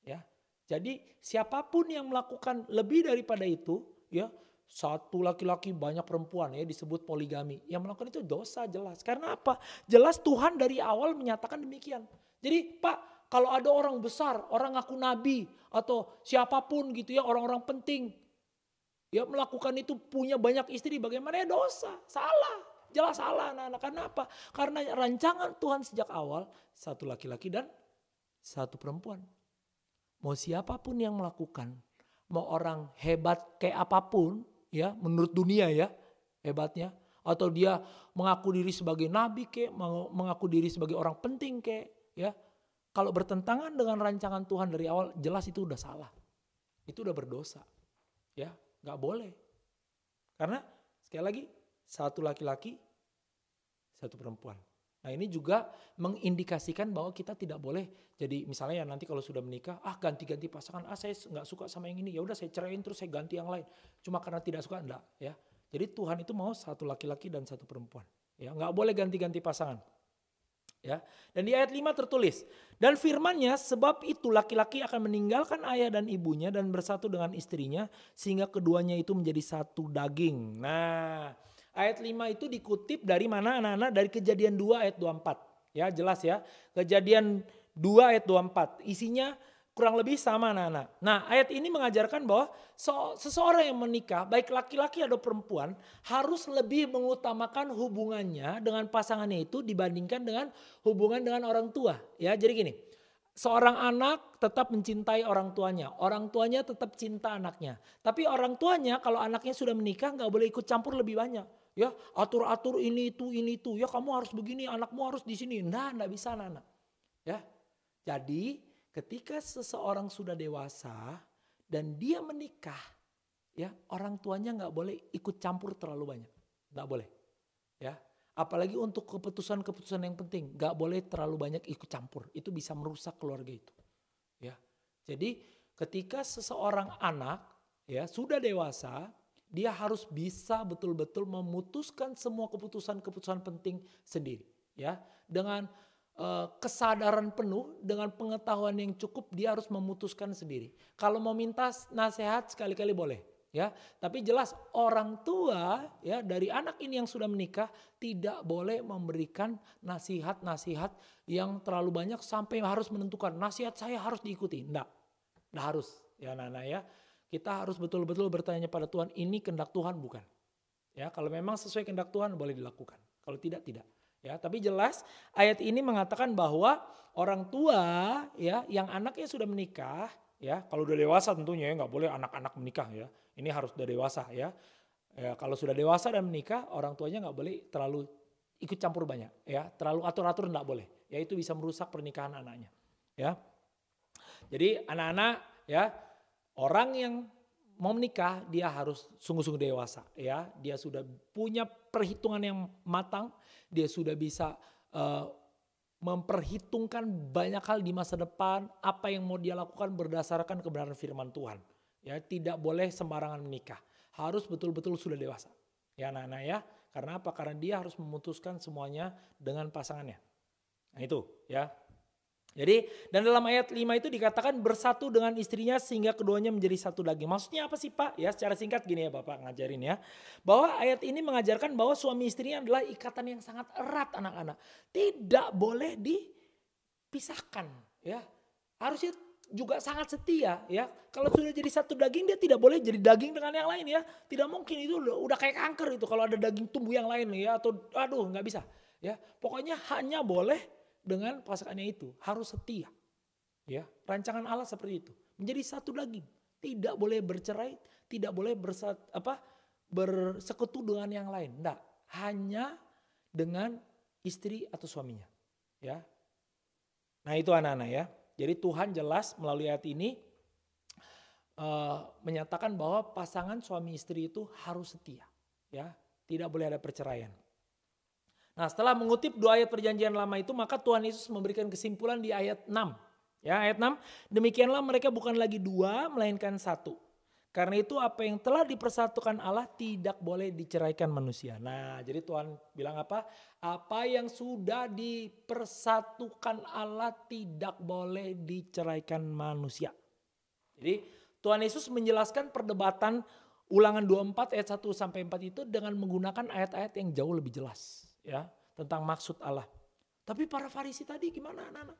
Ya, jadi siapapun yang melakukan lebih daripada itu, ya satu laki-laki banyak perempuan ya disebut poligami. Yang melakukan itu dosa jelas. Karena apa? Jelas Tuhan dari awal menyatakan demikian. Jadi Pak, kalau ada orang besar, orang ngaku nabi atau siapapun gitu ya, orang-orang penting, ya melakukan itu punya banyak istri, bagaimana ya dosa, salah. Jelas salah anak-anak. Karena apa? Karena rancangan Tuhan sejak awal satu laki-laki dan satu perempuan. Mau siapapun yang melakukan, mau orang hebat kayak apapun ya menurut dunia ya hebatnya. Atau dia mengaku diri sebagai nabi kayak, mengaku diri sebagai orang penting kayak ya. Kalau bertentangan dengan rancangan Tuhan dari awal jelas itu udah salah. Itu udah berdosa. Ya gak boleh. Karena sekali lagi satu laki-laki, satu perempuan. Nah ini juga mengindikasikan bahwa kita tidak boleh jadi misalnya nanti kalau sudah menikah, ganti-ganti pasangan, saya nggak suka sama yang ini, ya udah saya ceraiin terus saya ganti yang lain. Cuma karena tidak suka enggak ya. Jadi Tuhan itu mau satu laki-laki dan satu perempuan. Ya nggak boleh ganti-ganti pasangan. Ya. Dan di ayat 5 tertulis, dan firman-Nya sebab itu laki-laki akan meninggalkan ayah dan ibunya dan bersatu dengan istrinya sehingga keduanya itu menjadi satu daging. Nah, ayat 5 itu dikutip dari mana anak-anak? Dari Kejadian 2 ayat 24. Ya jelas ya. Kejadian 2 ayat 24. Isinya kurang lebih sama anak-anak. Nah ayat ini mengajarkan bahwa seseorang yang menikah baik laki-laki atau perempuan harus lebih mengutamakan hubungannya dengan pasangannya itu dibandingkan dengan hubungan dengan orang tua. Ya, jadi gini, seorang anak tetap mencintai orang tuanya tetap cinta anaknya. Tapi orang tuanya kalau anaknya sudah menikah nggak boleh ikut campur lebih banyak. Ya, atur-atur ini itu. Ya kamu harus begini, anakmu harus di sini. Nah, nggak bisa anak-anak. Ya, jadi ketika seseorang sudah dewasa dan dia menikah, ya orang tuanya nggak boleh ikut campur terlalu banyak, nggak boleh, ya. Apalagi untuk keputusan-keputusan yang penting, nggak boleh terlalu banyak ikut campur. Itu bisa merusak keluarga itu, ya. Jadi ketika seseorang anak, ya sudah dewasa, dia harus bisa betul-betul memutuskan semua keputusan-keputusan penting sendiri, ya, dengan kesadaran penuh, dengan pengetahuan yang cukup, dia harus memutuskan sendiri. Kalau mau minta nasihat sekali-kali boleh, ya. Tapi jelas orang tua, ya, dari anak ini yang sudah menikah tidak boleh memberikan nasihat-nasihat yang terlalu banyak sampai harus menentukan nasihat saya harus diikuti. Enggak harus, ya anak-anak ya. Kita harus betul-betul bertanya pada Tuhan, ini kehendak Tuhan bukan? Ya, kalau memang sesuai kehendak Tuhan boleh dilakukan. Kalau tidak, tidak. Ya, tapi jelas ayat ini mengatakan bahwa orang tua, ya yang anaknya sudah menikah, ya kalau udah dewasa tentunya ya, nggak boleh anak-anak menikah ya. Ini harus sudah dewasa ya. Ya kalau sudah dewasa dan menikah, orang tuanya nggak boleh terlalu ikut campur banyak, ya terlalu atur-atur nggak boleh. Ya itu bisa merusak pernikahan anaknya. Ya, jadi anak-anak ya orang yang mau menikah dia harus sungguh-sungguh dewasa ya. Dia sudah punya perhitungan yang matang, dia sudah bisa memperhitungkan banyak hal di masa depan, apa yang mau dia lakukan berdasarkan kebenaran firman Tuhan. Ya, tidak boleh sembarangan menikah. Harus betul-betul sudah dewasa. Ya anak-anak ya. Karena apa? Karena dia harus memutuskan semuanya dengan pasangannya. Nah itu ya. Jadi dan dalam ayat 5 itu dikatakan bersatu dengan istrinya sehingga keduanya menjadi satu daging. Maksudnya apa sih Pak? Ya secara singkat gini ya Bapak ngajarin ya. Bahwa ayat ini mengajarkan bahwa suami istrinya adalah ikatan yang sangat erat anak-anak. Tidak boleh dipisahkan ya. Harusnya juga sangat setia ya. Kalau sudah jadi satu daging dia tidak boleh jadi daging dengan yang lain ya. Tidak mungkin itu udah kayak kanker itu kalau ada daging tumbuh yang lain ya. Atau aduh nggak bisa ya. Pokoknya hanya boleh dengan pasangannya itu harus setia. Ya, rancangan Allah seperti itu. Menjadi satu daging. Tidak boleh bercerai, tidak boleh bersekutu dengan yang lain. Enggak, hanya dengan istri atau suaminya. Ya. Nah, itu anak-anak ya. Jadi Tuhan jelas melalui ayat ini menyatakan bahwa pasangan suami istri itu harus setia. Ya, tidak boleh ada perceraian. Nah setelah mengutip 2 ayat perjanjian lama itu maka Tuhan Yesus memberikan kesimpulan di ayat 6. Ya ayat 6, demikianlah mereka bukan lagi 2 melainkan 1. Karena itu apa yang telah dipersatukan Allah tidak boleh diceraikan manusia. Nah jadi Tuhan bilang apa? Apa yang sudah dipersatukan Allah tidak boleh diceraikan manusia. Jadi Tuhan Yesus menjelaskan perdebatan Ulangan 24 ayat 1 sampai 4 itu dengan menggunakan ayat-ayat yang jauh lebih jelas. Ya, tentang maksud Allah. Tapi para Farisi tadi gimana anak-anak?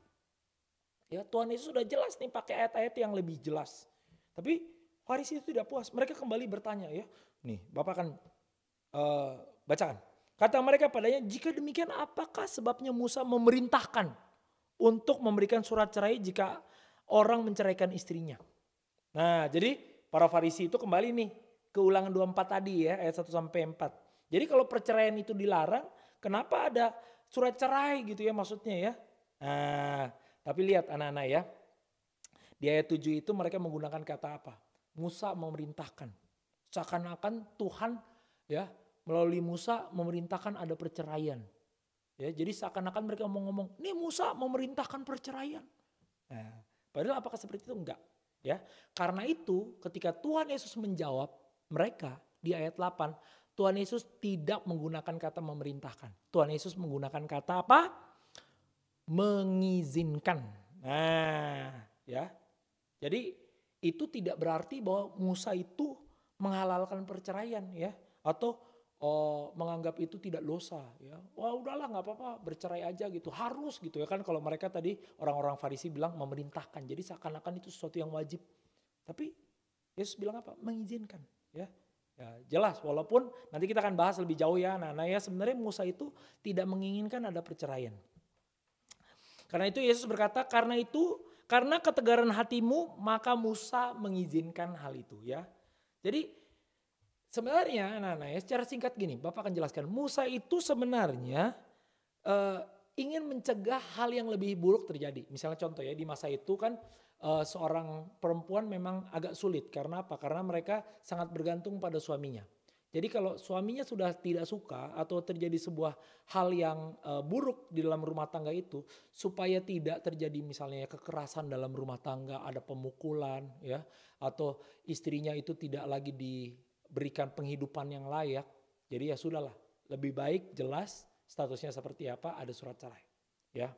Ya, Tuhan Yesus sudah jelas nih pakai ayat-ayat yang lebih jelas. Tapi Farisi itu tidak puas. Mereka kembali bertanya ya. Nih, Bapak akan bacakan. Kata mereka padanya, jika demikian apakah sebabnya Musa memerintahkan untuk memberikan surat cerai jika orang menceraikan istrinya? Nah, jadi para Farisi itu kembali nih ke Ulangan 24 tadi ya, ayat 1 sampai 4. Jadi kalau perceraian itu dilarang, kenapa ada surat cerai gitu ya maksudnya ya. Nah, tapi lihat anak-anak ya. Di ayat 7 itu mereka menggunakan kata apa? Musa memerintahkan. Seakan-akan Tuhan ya melalui Musa memerintahkan ada perceraian. Ya, jadi seakan-akan mereka mau ngomong, nih Musa memerintahkan perceraian. Nah, padahal apakah seperti itu? Enggak. Ya, karena itu ketika Tuhan Yesus menjawab mereka di ayat 8, Tuhan Yesus tidak menggunakan kata memerintahkan. Tuhan Yesus menggunakan kata apa? Mengizinkan. Nah, ya. Jadi itu tidak berarti bahwa Musa itu menghalalkan perceraian ya, atau menganggap itu tidak dosa ya. Wah udahlah nggak apa-apa bercerai aja gitu, harus gitu ya kan. Kalau mereka tadi orang-orang Farisi bilang memerintahkan, jadi seakan-akan itu sesuatu yang wajib. Tapi Yesus bilang apa? Mengizinkan ya. Ya jelas walaupun nanti kita akan bahas lebih jauh ya. Nah ya sebenarnya Musa itu tidak menginginkan ada perceraian. Karena itu Yesus berkata, karena ketegaran hatimu maka Musa mengizinkan hal itu ya. Jadi sebenarnya anak-anak ya secara singkat gini, Bapak akan jelaskan. Musa itu sebenarnya ingin mencegah hal yang lebih buruk terjadi. Misalnya contoh ya, di masa itu kan seorang perempuan memang agak sulit. Karena apa? Karena mereka sangat bergantung pada suaminya. Jadi kalau suaminya sudah tidak suka atau terjadi sebuah hal yang buruk di dalam rumah tangga itu, supaya tidak terjadi misalnya kekerasan dalam rumah tangga, ada pemukulan ya, atau istrinya itu tidak lagi diberikan penghidupan yang layak. Jadi ya sudahlah, lebih baik jelas statusnya seperti apa, ada surat cerai. Ya.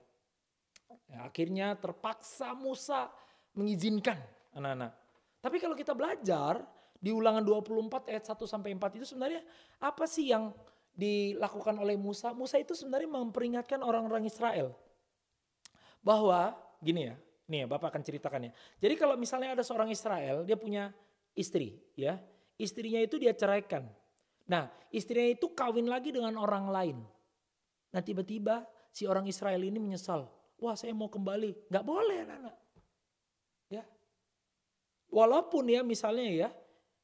Akhirnya terpaksa Musa mengizinkan anak-anak. Tapi kalau kita belajar di Ulangan 24 ayat 1 sampai 4 itu sebenarnya apa sih yang dilakukan oleh Musa? Musa itu sebenarnya memperingatkan orang-orang Israel bahwa gini ya, nih ya Bapak akan ceritakan ya. Jadi kalau misalnya ada seorang Israel, dia punya istri ya, istrinya itu dia ceraikan. Nah istrinya itu kawin lagi dengan orang lain. Nah tiba-tiba si orang Israel ini menyesal. Wah saya mau kembali. Gak boleh anak-anak. Ya. Walaupun ya misalnya ya,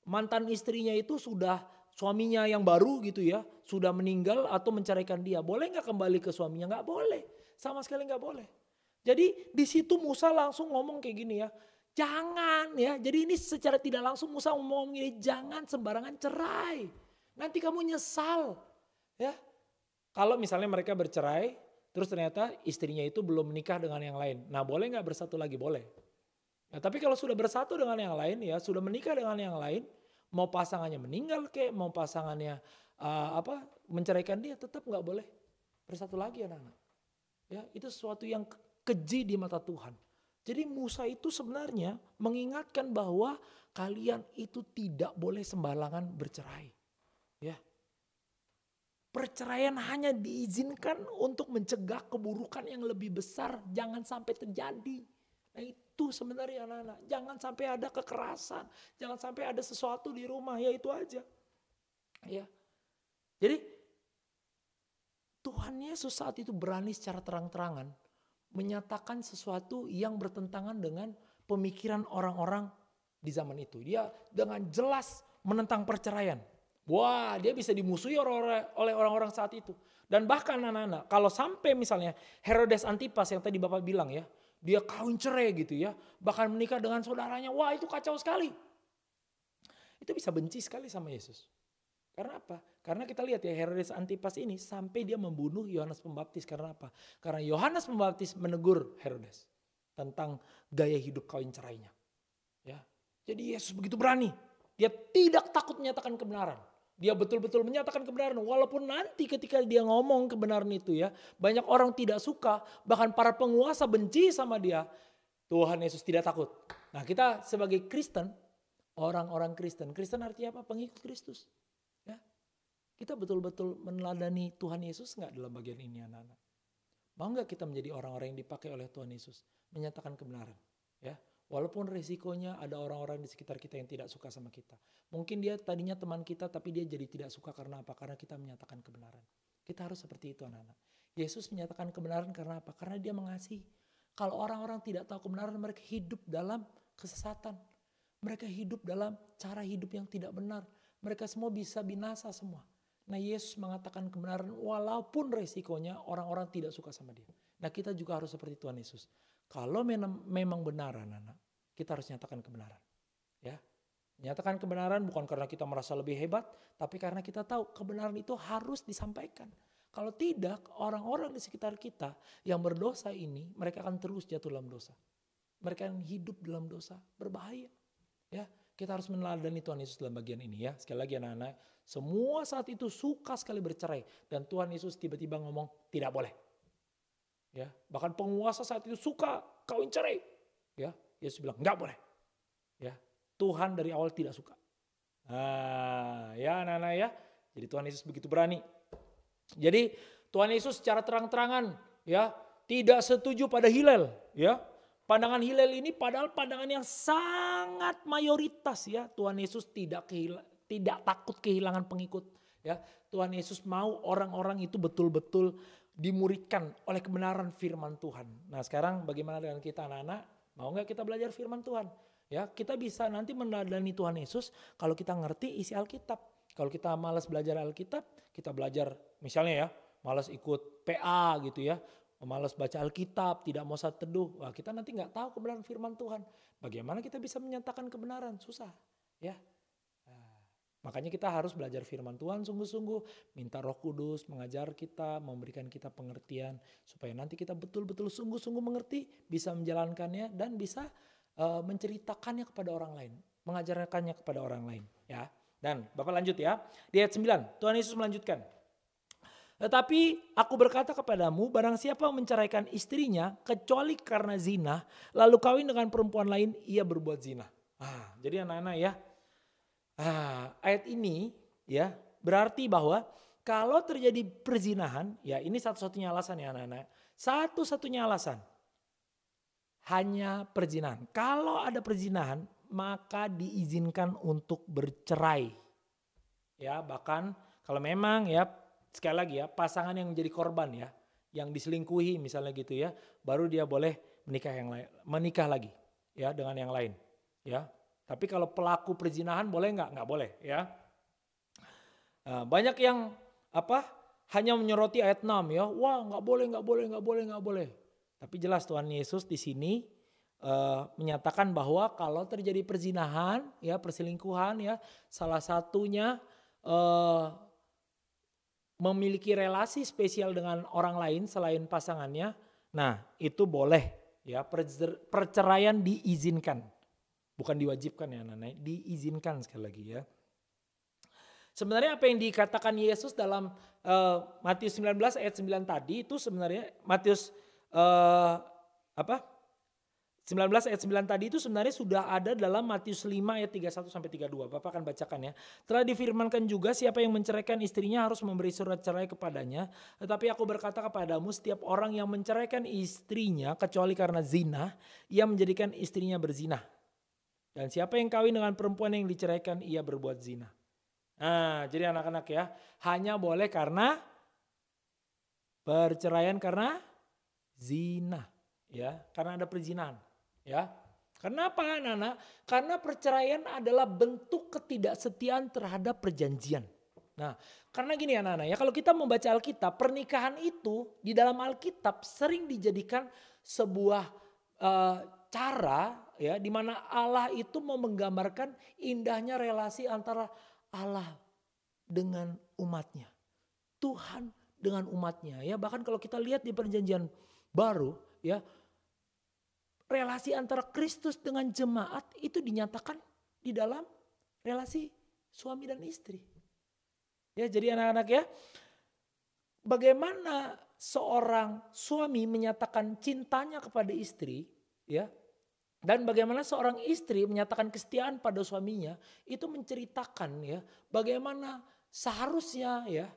mantan istrinya itu sudah suaminya yang baru gitu ya, sudah meninggal atau menceraikan dia. Boleh gak kembali ke suaminya? Gak boleh. Sama sekali gak boleh. Jadi di situ Musa langsung ngomong kayak gini ya. Jangan ya. Jadi ini secara tidak langsung Musa ngomong gini. Jangan sembarangan cerai. Nanti kamu nyesal. Ya. Kalau misalnya mereka bercerai, terus ternyata istrinya itu belum menikah dengan yang lain. Nah boleh gak bersatu lagi? Boleh. Nah, tapi kalau sudah bersatu dengan yang lain ya, sudah menikah dengan yang lain, mau pasangannya meninggal kek, mau pasangannya menceraikan dia, tetap nggak boleh bersatu lagi anak-anak. Ya, itu sesuatu yang keji di mata Tuhan. Jadi Musa itu sebenarnya mengingatkan bahwa kalian itu tidak boleh sembarangan bercerai. Ya. Perceraian hanya diizinkan untuk mencegah keburukan yang lebih besar, jangan sampai terjadi. Nah itu sebenarnya anak-anak, jangan sampai ada kekerasan, jangan sampai ada sesuatu di rumah, ya itu aja. Ya. Jadi Tuhan Yesus saat itu berani secara terang-terangan menyatakan sesuatu yang bertentangan dengan pemikiran orang-orang di zaman itu. Dia dengan jelas menentang perceraian. Wah, dia bisa dimusuhi oleh orang-orang saat itu. Dan bahkan anak-anak, kalau sampai misalnya Herodes Antipas yang tadi Bapak bilang ya, dia kawin cerai gitu ya, bahkan menikah dengan saudaranya, wah itu kacau sekali. Itu bisa benci sekali sama Yesus. Karena apa? Karena kita lihat ya Herodes Antipas ini sampai dia membunuh Yohanes Pembaptis. Karena apa? Karena Yohanes Pembaptis menegur Herodes tentang gaya hidup kawin cerainya. Ya, jadi Yesus begitu berani. Dia tidak takut menyatakan kebenaran. Dia betul-betul menyatakan kebenaran. Walaupun nanti ketika dia ngomong kebenaran itu ya, banyak orang tidak suka. Bahkan para penguasa benci sama dia. Tuhan Yesus tidak takut. Nah kita sebagai Kristen, orang-orang Kristen. Kristen artinya apa? Pengikut Kristus. Ya. Kita betul-betul meneladani Tuhan Yesus enggak dalam bagian ini anak-anak? Mau enggak kita menjadi orang-orang yang dipakai oleh Tuhan Yesus? Menyatakan kebenaran. Ya. Walaupun risikonya ada orang-orang di sekitar kita yang tidak suka sama kita. Mungkin dia tadinya teman kita tapi dia jadi tidak suka karena apa? Karena kita menyatakan kebenaran. Kita harus seperti itu anak-anak. Yesus menyatakan kebenaran karena apa? Karena dia mengasihi. Kalau orang-orang tidak tahu kebenaran, mereka hidup dalam kesesatan. Mereka hidup dalam cara hidup yang tidak benar. Mereka semua bisa binasa semua. Nah Yesus mengatakan kebenaran walaupun resikonya orang-orang tidak suka sama dia. Nah kita juga harus seperti Tuhan Yesus. Kalau memang benar anak-anak, kita harus nyatakan kebenaran. Ya, nyatakan kebenaran bukan karena kita merasa lebih hebat, tapi karena kita tahu kebenaran itu harus disampaikan. Kalau tidak, orang-orang di sekitar kita yang berdosa ini, mereka akan terus jatuh dalam dosa. Mereka akan hidup dalam dosa, berbahaya. Ya, kita harus meneladani Tuhan Yesus dalam bagian ini ya. Sekali lagi anak-anak, semua saat itu suka sekali bercerai dan Tuhan Yesus tiba-tiba ngomong tidak boleh. Ya, bahkan penguasa saat itu suka kawin cerai. Ya, Yesus bilang enggak boleh. Ya, Tuhan dari awal tidak suka. Nah, ya anak-anak ya. Jadi Tuhan Yesus begitu berani. Jadi Tuhan Yesus secara terang-terangan ya tidak setuju pada Hillel ya. Pandangan Hillel ini padahal pandangan yang sangat mayoritas ya. Tuhan Yesus tidak takut kehilangan pengikut ya. Tuhan Yesus mau orang-orang itu betul-betul dimuridkan oleh kebenaran firman Tuhan. Nah, sekarang bagaimana dengan kita anak-anak? Mau nggak kita belajar firman Tuhan? Ya, kita bisa nanti meneladani Tuhan Yesus kalau kita ngerti isi Alkitab. Kalau kita malas belajar Alkitab, kita belajar misalnya ya, malas ikut PA gitu ya, malas baca Alkitab, tidak mau saat teduh. Wah, kita nanti nggak tahu kebenaran firman Tuhan. Bagaimana kita bisa menyatakan kebenaran? Susah ya. Makanya kita harus belajar firman Tuhan sungguh-sungguh, minta Roh Kudus mengajar kita, memberikan kita pengertian supaya nanti kita betul-betul sungguh-sungguh mengerti, bisa menjalankannya dan bisa menceritakannya kepada orang lain, mengajarkannya kepada orang lain ya. Dan Bapak lanjut ya, di ayat 9 Tuhan Yesus melanjutkan. Tetapi aku berkata kepadamu, barang siapa menceraikan istrinya kecuali karena zina, lalu kawin dengan perempuan lain, ia berbuat zina. Jadi anak-anak ya, ayat ini ya berarti bahwa kalau terjadi perzinahan, ya ini satu-satunya alasan ya anak-anak. Satu-satunya alasan hanya perzinahan. Kalau ada perzinahan, maka diizinkan untuk bercerai. Ya, bahkan kalau memang ya sekali lagi ya pasangan yang menjadi korban ya, yang diselingkuhi misalnya gitu ya, baru dia boleh menikah lagi ya dengan yang lain ya. Tapi kalau pelaku perzinahan boleh nggak? Nggak boleh ya. Banyak yang hanya menyoroti ayat 6 ya. Wah nggak boleh. Tapi jelas Tuhan Yesus di sini menyatakan bahwa kalau terjadi perzinahan ya, perselingkuhan ya, salah satunya memiliki relasi spesial dengan orang lain selain pasangannya. Nah itu boleh ya, perceraian diizinkan. Bukan diwajibkan ya anak-anak, diizinkan sekali lagi ya. Sebenarnya apa yang dikatakan Yesus dalam Matius 19 ayat 9 tadi itu sebenarnya Matius 19 ayat 9 tadi itu sebenarnya sudah ada dalam Matius 5 ayat 31 sampai 32. Bapak akan bacakan ya. Telah difirmankan juga siapa yang menceraikan istrinya harus memberi surat cerai kepadanya. Tetapi aku berkata kepadamu setiap orang yang menceraikan istrinya kecuali karena zina, ia menjadikan istrinya berzina. Dan siapa yang kawin dengan perempuan yang diceraikan, ia berbuat zina. Nah, jadi anak-anak ya, hanya boleh karena perceraian karena zina, ya, karena ada perzinahan, ya. Kenapa anak-anak? Karena perceraian adalah bentuk ketidaksetiaan terhadap perjanjian. Nah, karena gini anak-anak ya, kalau kita membaca Alkitab, pernikahan itu di dalam Alkitab sering dijadikan sebuah cara ya di mana Allah itu mau menggambarkan indahnya relasi antara Allah dengan umatnya. Tuhan dengan umatnya ya. Bahkan kalau kita lihat di perjanjian baru ya, relasi antara Kristus dengan jemaat itu dinyatakan di dalam relasi suami dan istri. Ya, jadi anak-anak ya, bagaimana seorang suami menyatakan cintanya kepada istri ya, dan bagaimana seorang istri menyatakan kesetiaan pada suaminya, itu menceritakan ya bagaimana seharusnya ya,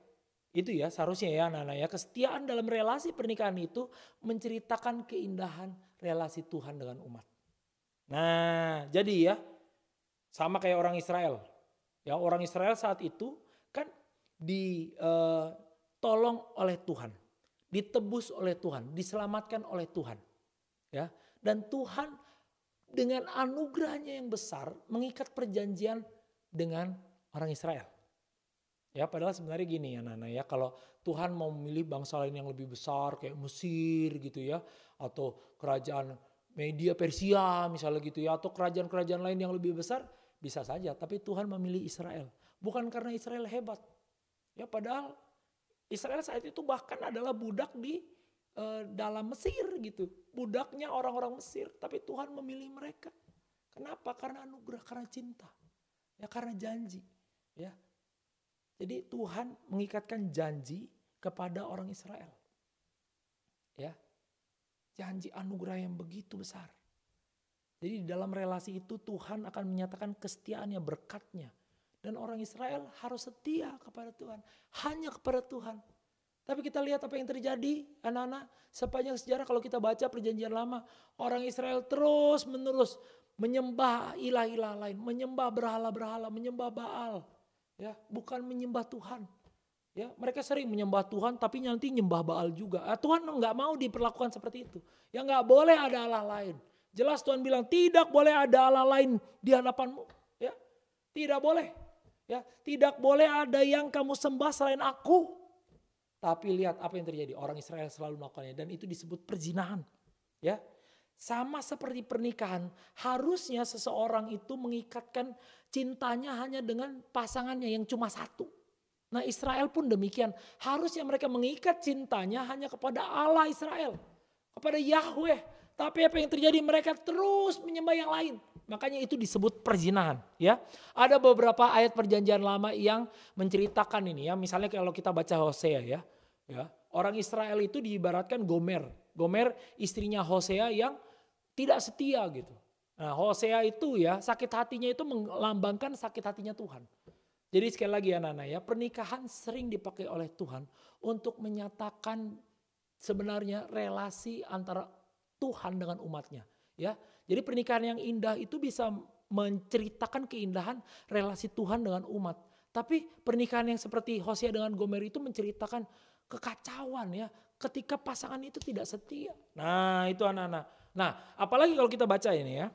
itu ya seharusnya ya anak-anak ya, kesetiaan dalam relasi pernikahan itu menceritakan keindahan relasi Tuhan dengan umat. Nah jadi ya sama kayak orang Israel. Ya orang Israel saat itu kan ditolong oleh Tuhan, ditebus oleh Tuhan, diselamatkan oleh Tuhan. Ya, dan Tuhan dengan anugerahnya yang besar mengikat perjanjian dengan orang Israel. Ya padahal sebenarnya gini ya Nana ya, kalau Tuhan mau memilih bangsa lain yang lebih besar kayak Mesir gitu ya, atau kerajaan Media Persia misalnya gitu ya, atau kerajaan-kerajaan lain yang lebih besar bisa saja. Tapi Tuhan memilih Israel bukan karena Israel hebat. Ya padahal Israel saat itu bahkan adalah budak di dalam Mesir gitu, budaknya orang-orang Mesir, tapi Tuhan memilih mereka. Kenapa? Karena anugerah, karena cinta, ya karena janji, ya. Jadi Tuhan mengikatkan janji kepada orang Israel, ya, janji anugerah yang begitu besar. Jadi di dalam relasi itu Tuhan akan menyatakan kesetiaannya, berkatnya Dan orang Israel harus setia kepada Tuhan. Hanya kepada Tuhan. Tapi kita lihat apa yang terjadi anak-anak. Sepanjang sejarah kalau kita baca perjanjian lama. Orang Israel terus menerus menyembah ilah-ilah lain. Menyembah berhala-berhala, menyembah Baal. Ya, bukan menyembah Tuhan. Ya, mereka sering menyembah Tuhan tapi nanti nyembah Baal juga. Tuhan nggak mau diperlakukan seperti itu. Ya nggak boleh ada Allah lain. Jelas Tuhan bilang tidak boleh ada Allah lain di hadapanmu. Ya, tidak boleh. Ya, tidak boleh ada yang kamu sembah selain aku. Tapi lihat apa yang terjadi. Orang Israel selalu melakukannya dan itu disebut perzinahan. Ya, sama seperti pernikahan. Harusnya seseorang itu mengikatkan cintanya hanya dengan pasangannya yang cuma satu. Nah Israel pun demikian. Harusnya mereka mengikat cintanya hanya kepada Allah Israel. Kepada Yahweh. Tapi apa yang terjadi? Mereka terus menyembah yang lain. Makanya itu disebut perzinahan. Ya, ada beberapa ayat perjanjian lama yang menceritakan ini ya. Misalnya kalau kita baca Hosea ya. Orang Israel itu diibaratkan Gomer. Gomer istrinya Hosea yang tidak setia gitu. Nah Hosea itu ya sakit hatinya itu melambangkan sakit hatinya Tuhan. Jadi sekali lagi anak-anak ya, pernikahan sering dipakai oleh Tuhan untuk menyatakan sebenarnya relasi antara Tuhan dengan umatnya. Ya, jadi pernikahan yang indah itu bisa menceritakan keindahan relasi Tuhan dengan umat. Tapi pernikahan yang seperti Hosea dengan Gomer itu menceritakan kekacauan ya, ketika pasangan itu tidak setia. Nah itu anak-anak. Nah apalagi kalau kita baca ini ya,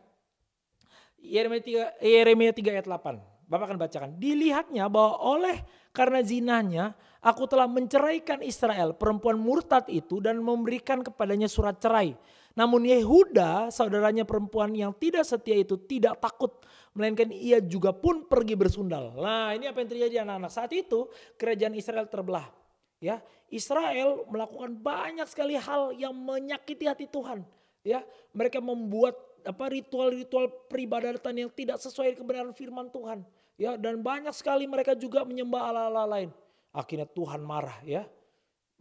Yeremia 3 ayat 8. Bapak akan bacakan. Dilihatnya bahwa oleh karena zinanya aku telah menceraikan Israel, perempuan murtad itu, dan memberikan kepadanya surat cerai. Namun Yehuda, saudaranya perempuan yang tidak setia itu, tidak takut, melainkan ia juga pun pergi bersundal. Nah ini apa yang terjadi anak-anak. Saat itu kerajaan Israel terbelah. Ya, Israel melakukan banyak sekali hal yang menyakiti hati Tuhan. Ya, mereka membuat ritual-ritual peribadatan yang tidak sesuai kebenaran firman Tuhan. Ya, dan banyak sekali mereka juga menyembah Allah-Allah lain. Akhirnya Tuhan marah ya.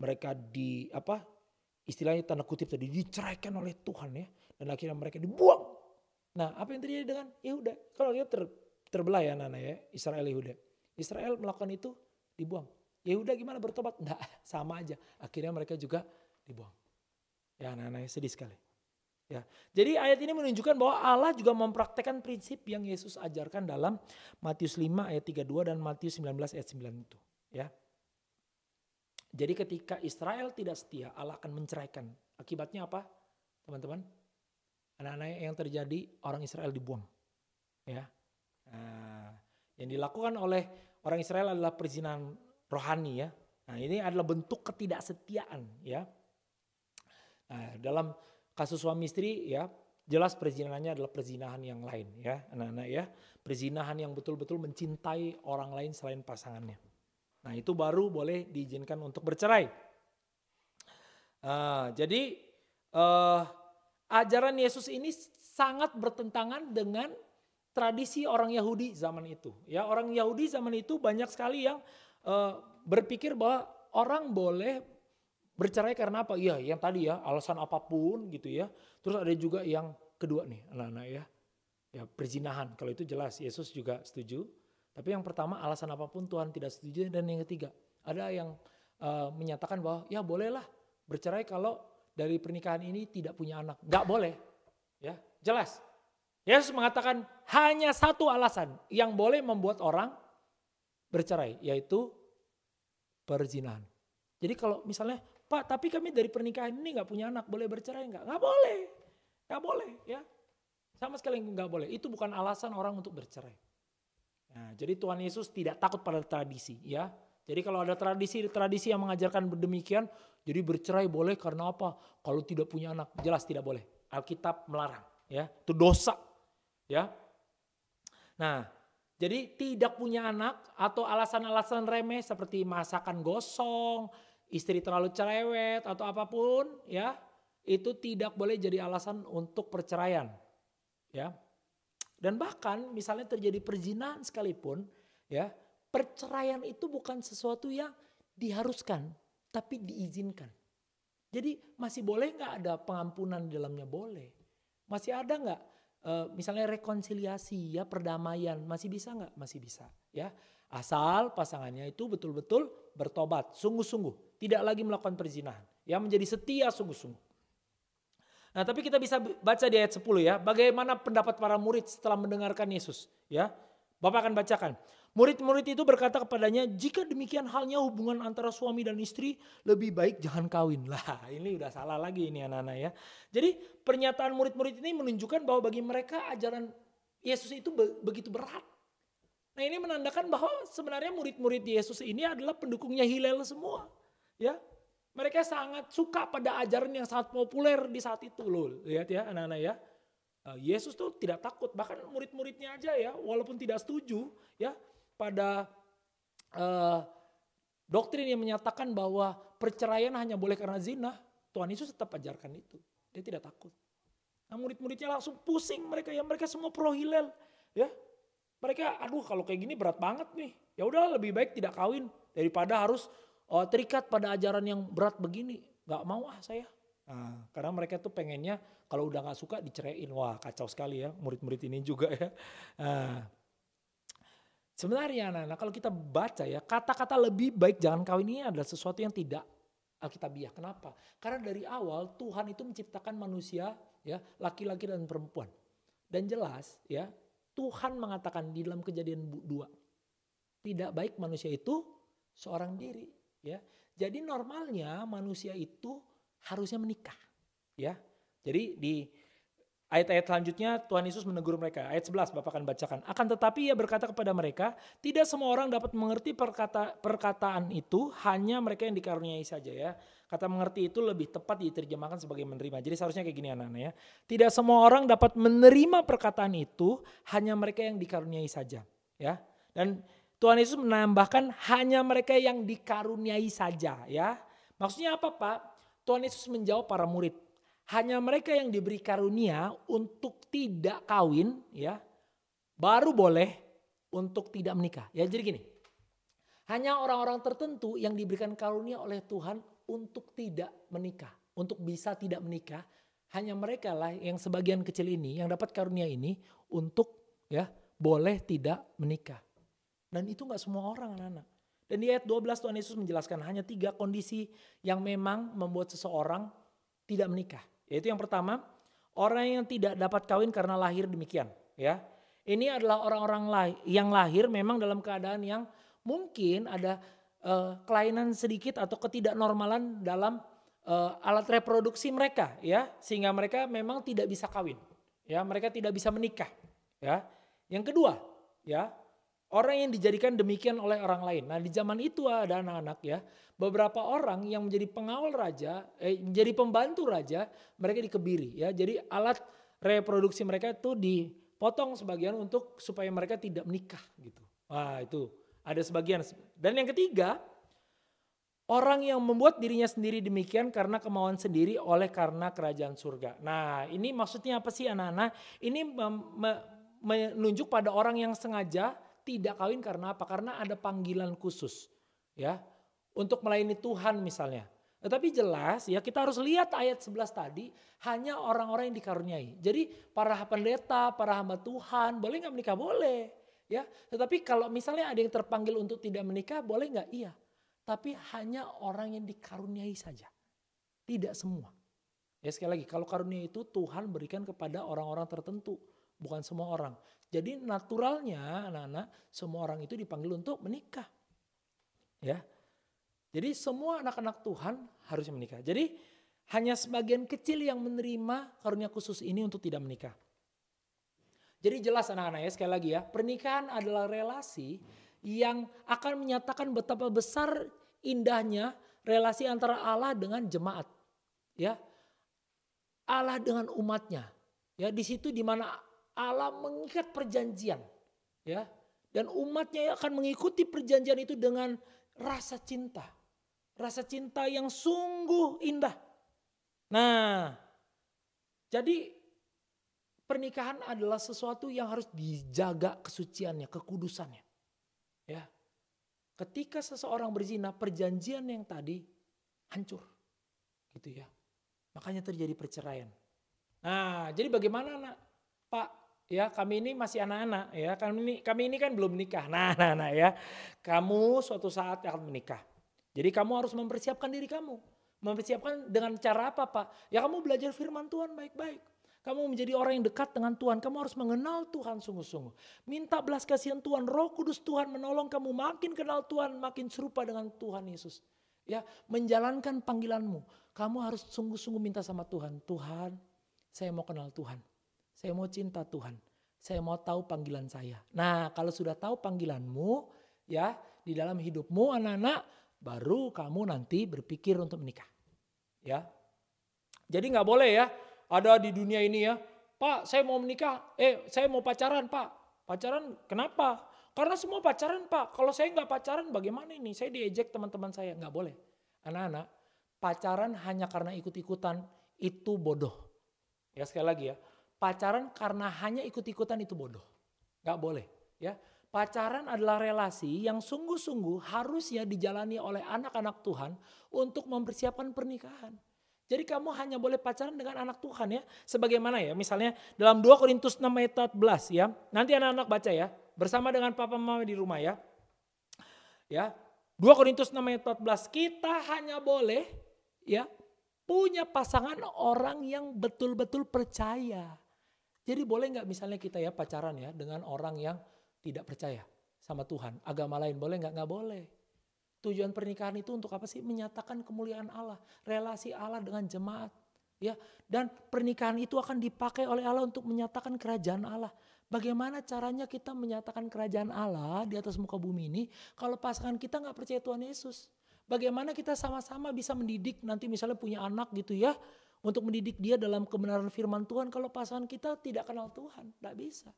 Mereka istilahnya tanda kutip tadi diceraikan oleh Tuhan ya. Dan akhirnya mereka dibuang. Nah, apa yang terjadi dengan Yehuda? Kalau kita terbelah ya anak-anak ya, Israel Yehuda. Israel melakukan itu dibuang. Yehuda gimana bertobat? Enggak, sama aja. Akhirnya mereka juga dibuang. Ya anak-anak sedih sekali. Ya, jadi ayat ini menunjukkan bahwa Allah juga mempraktekkan prinsip yang Yesus ajarkan dalam Matius 5 ayat 32 dan Matius 19 ayat 9 itu. Ya. Jadi ketika Israel tidak setia, Allah akan menceraikan. Akibatnya apa? Teman-teman, anak-anak yang terjadi orang Israel dibuang. Ya. Nah, yang dilakukan oleh orang Israel adalah perzinahan rohani ya. Nah ini adalah bentuk ketidaksetiaan ya. Nah dalam kasus suami istri ya jelas perzinahannya adalah perzinahan yang lain ya anak-anak ya. Perzinahan yang betul-betul mencintai orang lain selain pasangannya. Nah itu baru boleh diizinkan untuk bercerai. Jadi ajaran Yesus ini sangat bertentangan dengan tradisi orang Yahudi zaman itu. Ya orang Yahudi zaman itu banyak sekali yang berpikir bahwa orang boleh bercerai karena apa? Iya yang tadi ya alasan apapun gitu ya. Terus ada juga yang kedua nih anak-anak ya. Ya perzinahan, kalau itu jelas Yesus juga setuju. Tapi yang pertama alasan apapun Tuhan tidak setuju. Dan yang ketiga ada yang menyatakan bahwa ya bolehlah bercerai kalau dari pernikahan ini tidak punya anak. Gak boleh ya jelas. Yesus mengatakan hanya satu alasan yang boleh membuat orang bercerai yaitu perzinahan. Jadi kalau misalnya Pak, tapi kami dari pernikahan ini gak punya anak, boleh bercerai enggak? Gak boleh. Gak boleh ya. Sama sekali gak boleh. Itu bukan alasan orang untuk bercerai. Nah, jadi Tuhan Yesus tidak takut pada tradisi ya. Jadi kalau ada tradisi yang mengajarkan demikian, jadi bercerai boleh karena apa? Kalau tidak punya anak, jelas tidak boleh. Alkitab melarang ya. Itu dosa ya. Nah, jadi tidak punya anak atau alasan-alasan remeh seperti masakan gosong, istri terlalu cerewet atau apapun ya, itu tidak boleh jadi alasan untuk perceraian. Ya. Dan bahkan misalnya terjadi perzinahan sekalipun ya, perceraian itu bukan sesuatu yang diharuskan tapi diizinkan. Jadi masih boleh nggak ada pengampunan di dalamnya? Boleh. Masih ada nggak misalnya rekonsiliasi ya, perdamaian, masih bisa nggak? Masih bisa ya. Asal pasangannya itu betul-betul bertobat, sungguh-sungguh, tidak lagi melakukan perzinahan, ya, menjadi setia sungguh-sungguh. Nah, tapi kita bisa baca di ayat 10 ya, bagaimana pendapat para murid setelah mendengarkan Yesus, ya. Bapak akan bacakan. Murid-murid itu berkata kepadanya, jika demikian halnya hubungan antara suami dan istri, lebih baik jangan kawin. Lah, ini udah salah lagi ini anak-anak ya. Jadi pernyataan murid-murid ini menunjukkan bahwa bagi mereka ajaran Yesus itu begitu berat. Nah, ini menandakan bahwa sebenarnya murid-murid Yesus ini adalah pendukungnya Hillel semua. Ya, mereka sangat suka pada ajaran yang sangat populer di saat itu loh. Lihat ya anak-anak ya. Yesus tuh tidak takut, bahkan murid-muridnya aja ya, walaupun tidak setuju ya pada doktrin yang menyatakan bahwa perceraian hanya boleh karena zina, Tuhan Yesus tetap ajarkan itu. Dia tidak takut. Nah, murid-muridnya langsung pusing mereka ya, mereka semua pro Hillel ya. Mereka, aduh kalau kayak gini berat banget nih. Ya udah lebih baik tidak kawin daripada harus terikat pada ajaran yang berat begini. Gak mau saya. Nah, karena mereka tuh pengennya kalau udah gak suka diceraiin. Wah, kacau sekali ya murid-murid ini juga ya. Nah, sebenarnya anak-anak kalau kita baca ya, kata-kata lebih baik jangan kawin ini adalah sesuatu yang tidak alkitabiah. Kenapa? Karena dari awal Tuhan itu menciptakan manusia ya, laki-laki dan perempuan. Dan jelas ya, Tuhan mengatakan di dalam Kejadian 2, tidak baik manusia itu seorang diri, ya. Jadi normalnya manusia itu harusnya menikah, ya. Jadi di ayat-ayat selanjutnya Tuhan Yesus menegur mereka. Ayat 11 Bapak akan bacakan. Akan tetapi ia berkata kepada mereka, tidak semua orang dapat mengerti perkataan itu, hanya mereka yang dikaruniai saja ya. Kata mengerti itu lebih tepat diterjemahkan sebagai menerima. Jadi seharusnya kayak gini anak-anak ya. Tidak semua orang dapat menerima perkataan itu, hanya mereka yang dikaruniai saja. Ya. Dan Tuhan Yesus menambahkan hanya mereka yang dikaruniai saja. Ya. Maksudnya apa Pak? Tuhan Yesus menjawab para murid. Hanya mereka yang diberi karunia untuk tidak kawin ya, baru boleh untuk tidak menikah. Ya jadi gini, hanya orang-orang tertentu yang diberikan karunia oleh Tuhan untuk tidak menikah, untuk bisa tidak menikah, hanya mereka lah yang sebagian kecil ini yang dapat karunia ini untuk ya boleh tidak menikah. Dan itu gak semua orang anak-anak. Dan di ayat 12 Tuhan Yesus menjelaskan hanya 3 kondisi yang memang membuat seseorang tidak menikah. Yaitu yang pertama, orang yang tidak dapat kawin karena lahir demikian. Ya, ini adalah orang-orang yang lahir memang dalam keadaan yang mungkin ada kelainan sedikit atau ketidaknormalan dalam alat reproduksi mereka, ya, sehingga mereka memang tidak bisa kawin, ya, mereka tidak bisa menikah, ya. Yang kedua, ya, orang yang dijadikan demikian oleh orang lain. Nah di zaman itu ada anak-anak ya, beberapa orang yang menjadi pengawal raja, menjadi pembantu raja, mereka dikebiri ya. Jadi alat reproduksi mereka itu dipotong sebagian untuk supaya mereka tidak menikah gitu. Wah itu ada sebagian. Dan yang ketiga, orang yang membuat dirinya sendiri demikian karena kemauan sendiri oleh karena kerajaan surga. Nah ini maksudnya apa sih anak-anak? Ini menunjuk pada orang yang sengaja tidak kawin karena apa? Karena ada panggilan khusus ya untuk melayani Tuhan misalnya. Tetapi jelas ya kita harus lihat ayat 11 tadi hanya orang-orang yang dikaruniai. Jadi para pendeta, para hamba Tuhan boleh gak menikah? Boleh ya. Tetapi kalau misalnya ada yang terpanggil untuk tidak menikah boleh gak? Iya. Tapi hanya orang yang dikaruniai saja. Tidak semua. Ya sekali lagi kalau karunia itu Tuhan berikan kepada orang-orang tertentu. Bukan semua orang. Jadi naturalnya anak-anak semua orang itu dipanggil untuk menikah. Ya. Jadi semua anak-anak Tuhan harusnya menikah. Jadi hanya sebagian kecil yang menerima karunia khusus ini untuk tidak menikah. Jadi jelas anak-anak ya sekali lagi ya. Pernikahan adalah relasi yang akan menyatakan betapa besar indahnya relasi antara Allah dengan jemaat. Ya. Allah dengan umatnya. Ya di situ di mana Allah mengikat perjanjian, ya, dan umatnya akan mengikuti perjanjian itu dengan rasa cinta yang sungguh indah. Nah, jadi pernikahan adalah sesuatu yang harus dijaga kesuciannya, kekudusannya, ya. Ketika seseorang berzina, perjanjian yang tadi hancur, gitu ya. Makanya terjadi perceraian. Nah, jadi bagaimana nak? Pak, ya kami ini masih anak-anak ya, kami ini kan belum menikah. Nah ya, kamu suatu saat akan menikah. Jadi kamu harus mempersiapkan diri kamu. Mempersiapkan dengan cara apa Pak? Ya kamu belajar firman Tuhan baik-baik. Kamu menjadi orang yang dekat dengan Tuhan. Kamu harus mengenal Tuhan sungguh-sungguh. Minta belas kasihan Tuhan, Roh Kudus Tuhan menolong kamu makin kenal Tuhan, makin serupa dengan Tuhan Yesus. Ya, menjalankan panggilanmu. Kamu harus sungguh-sungguh minta sama Tuhan. Tuhan, saya mau kenal Tuhan. Saya mau cinta Tuhan. Saya mau tahu panggilan saya. Nah, kalau sudah tahu panggilanmu, ya, di dalam hidupmu anak-anak, baru kamu nanti berpikir untuk menikah. Ya. Jadi nggak boleh ya, ada di dunia ini ya, Pak saya mau menikah, saya mau pacaran Pak. Pacaran kenapa? Karena semua pacaran Pak, kalau saya nggak pacaran bagaimana ini? Saya diejek teman-teman saya, nggak boleh. Anak-anak, pacaran hanya karena ikut-ikutan itu bodoh. Ya sekali lagi ya, pacaran karena hanya ikut-ikutan itu bodoh. Nggak boleh ya. Pacaran adalah relasi yang sungguh-sungguh harusnya dijalani oleh anak-anak Tuhan untuk mempersiapkan pernikahan. Jadi kamu hanya boleh pacaran dengan anak Tuhan ya. Sebagaimana ya misalnya dalam 2 Korintus 6 ayat 14 ya. Nanti anak-anak baca ya. Bersama dengan papa mama di rumah ya. Ya. 2 Korintus 6 ayat 14. Kita hanya boleh ya punya pasangan orang yang betul-betul percaya. Jadi boleh nggak misalnya kita ya pacaran ya dengan orang yang tidak percaya sama Tuhan. Agama lain boleh nggak? Nggak boleh. Tujuan pernikahan itu untuk apa sih? Menyatakan kemuliaan Allah. Relasi Allah dengan jemaat. Ya, dan pernikahan itu akan dipakai oleh Allah untuk menyatakan kerajaan Allah. Bagaimana caranya kita menyatakan kerajaan Allah di atas muka bumi ini kalau pasangan kita nggak percaya Tuhan Yesus? Bagaimana kita sama-sama bisa mendidik nanti misalnya punya anak gitu ya. Untuk mendidik dia dalam kebenaran firman Tuhan kalau pasangan kita tidak kenal Tuhan. Nggak bisa.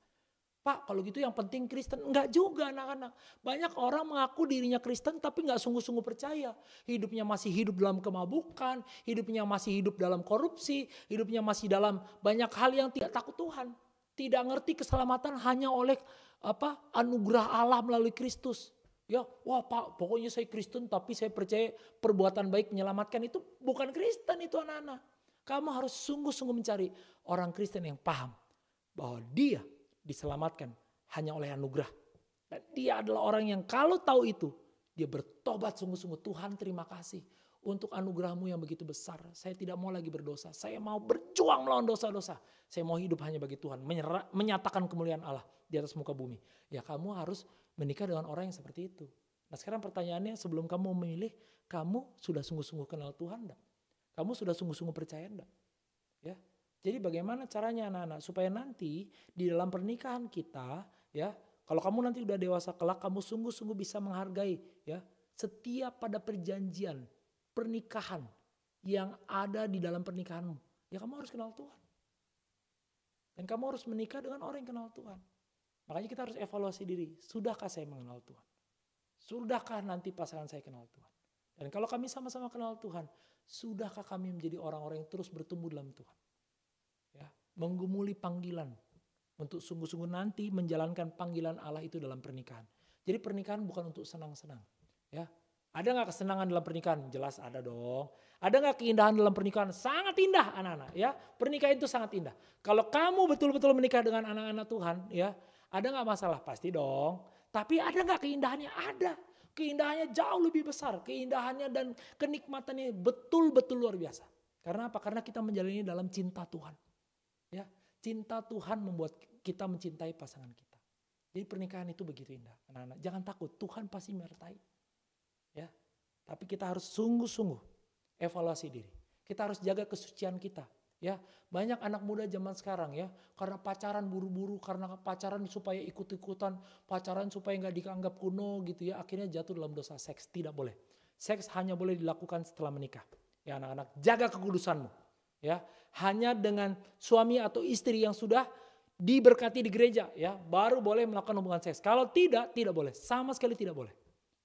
Pak kalau gitu yang penting Kristen. Enggak juga anak-anak. Banyak orang mengaku dirinya Kristen tapi enggak sungguh-sungguh percaya. Hidupnya masih hidup dalam kemabukan. Hidupnya masih hidup dalam korupsi. Hidupnya masih dalam banyak hal yang tidak takut Tuhan. Tidak ngerti keselamatan hanya oleh anugerah Allah melalui Kristus. Ya, wah Pak pokoknya saya Kristen tapi saya percaya perbuatan baik menyelamatkan. Itu bukan Kristen itu anak-anak. Kamu harus sungguh-sungguh mencari orang Kristen yang paham bahwa dia diselamatkan hanya oleh anugerah. Dan dia adalah orang yang kalau tahu itu, dia bertobat sungguh-sungguh. Tuhan terima kasih untuk anugerahmu yang begitu besar. Saya tidak mau lagi berdosa. Saya mau berjuang melawan dosa-dosa. Saya mau hidup hanya bagi Tuhan. Menyatakan kemuliaan Allah di atas muka bumi. Ya kamu harus menikah dengan orang yang seperti itu. Nah sekarang pertanyaannya sebelum kamu memilih, kamu sudah sungguh-sungguh kenal Tuhan enggak? Kamu sudah sungguh-sungguh percaya enggak? Ya. Jadi bagaimana caranya anak-anak supaya nanti di dalam pernikahan kita ya, kalau kamu nanti udah dewasa kelak kamu sungguh-sungguh bisa menghargai ya setiap pada perjanjian pernikahan yang ada di dalam pernikahanmu. Ya kamu harus kenal Tuhan. Dan kamu harus menikah dengan orang yang kenal Tuhan. Makanya kita harus evaluasi diri. Sudahkah saya mengenal Tuhan? Sudahkah nanti pasangan saya kenal Tuhan? Dan kalau kami sama-sama kenal Tuhan, sudahkah kami menjadi orang-orang yang terus bertumbuh dalam Tuhan? Ya, menggumuli panggilan untuk sungguh-sungguh nanti menjalankan panggilan Allah itu dalam pernikahan. Jadi pernikahan bukan untuk senang-senang. Ya, ada nggak kesenangan dalam pernikahan? Jelas ada dong. Ada nggak keindahan dalam pernikahan? Sangat indah anak-anak. Ya, pernikahan itu sangat indah. Kalau kamu betul-betul menikah dengan anak-anak Tuhan, ya, ada nggak masalah? Pasti dong. Tapi ada nggak keindahannya? Ada. Keindahannya jauh lebih besar. Keindahannya dan kenikmatannya betul-betul luar biasa. Karena apa? Karena kita menjalani dalam cinta Tuhan. Ya, cinta Tuhan membuat kita mencintai pasangan kita. Jadi pernikahan itu begitu indah. Anak-anak, jangan takut. Tuhan pasti menyertai. Ya, tapi kita harus sungguh-sungguh evaluasi diri. Kita harus jaga kesucian kita. Ya, banyak anak muda zaman sekarang ya, karena pacaran buru-buru, karena pacaran supaya ikut-ikutan, pacaran supaya nggak dianggap kuno gitu ya, akhirnya jatuh dalam dosa seks. Tidak boleh. Seks hanya boleh dilakukan setelah menikah. Ya anak-anak, jaga kekudusanmu. Ya, hanya dengan suami atau istri yang sudah diberkati di gereja ya, baru boleh melakukan hubungan seks. Kalau tidak boleh. Sama sekali tidak boleh.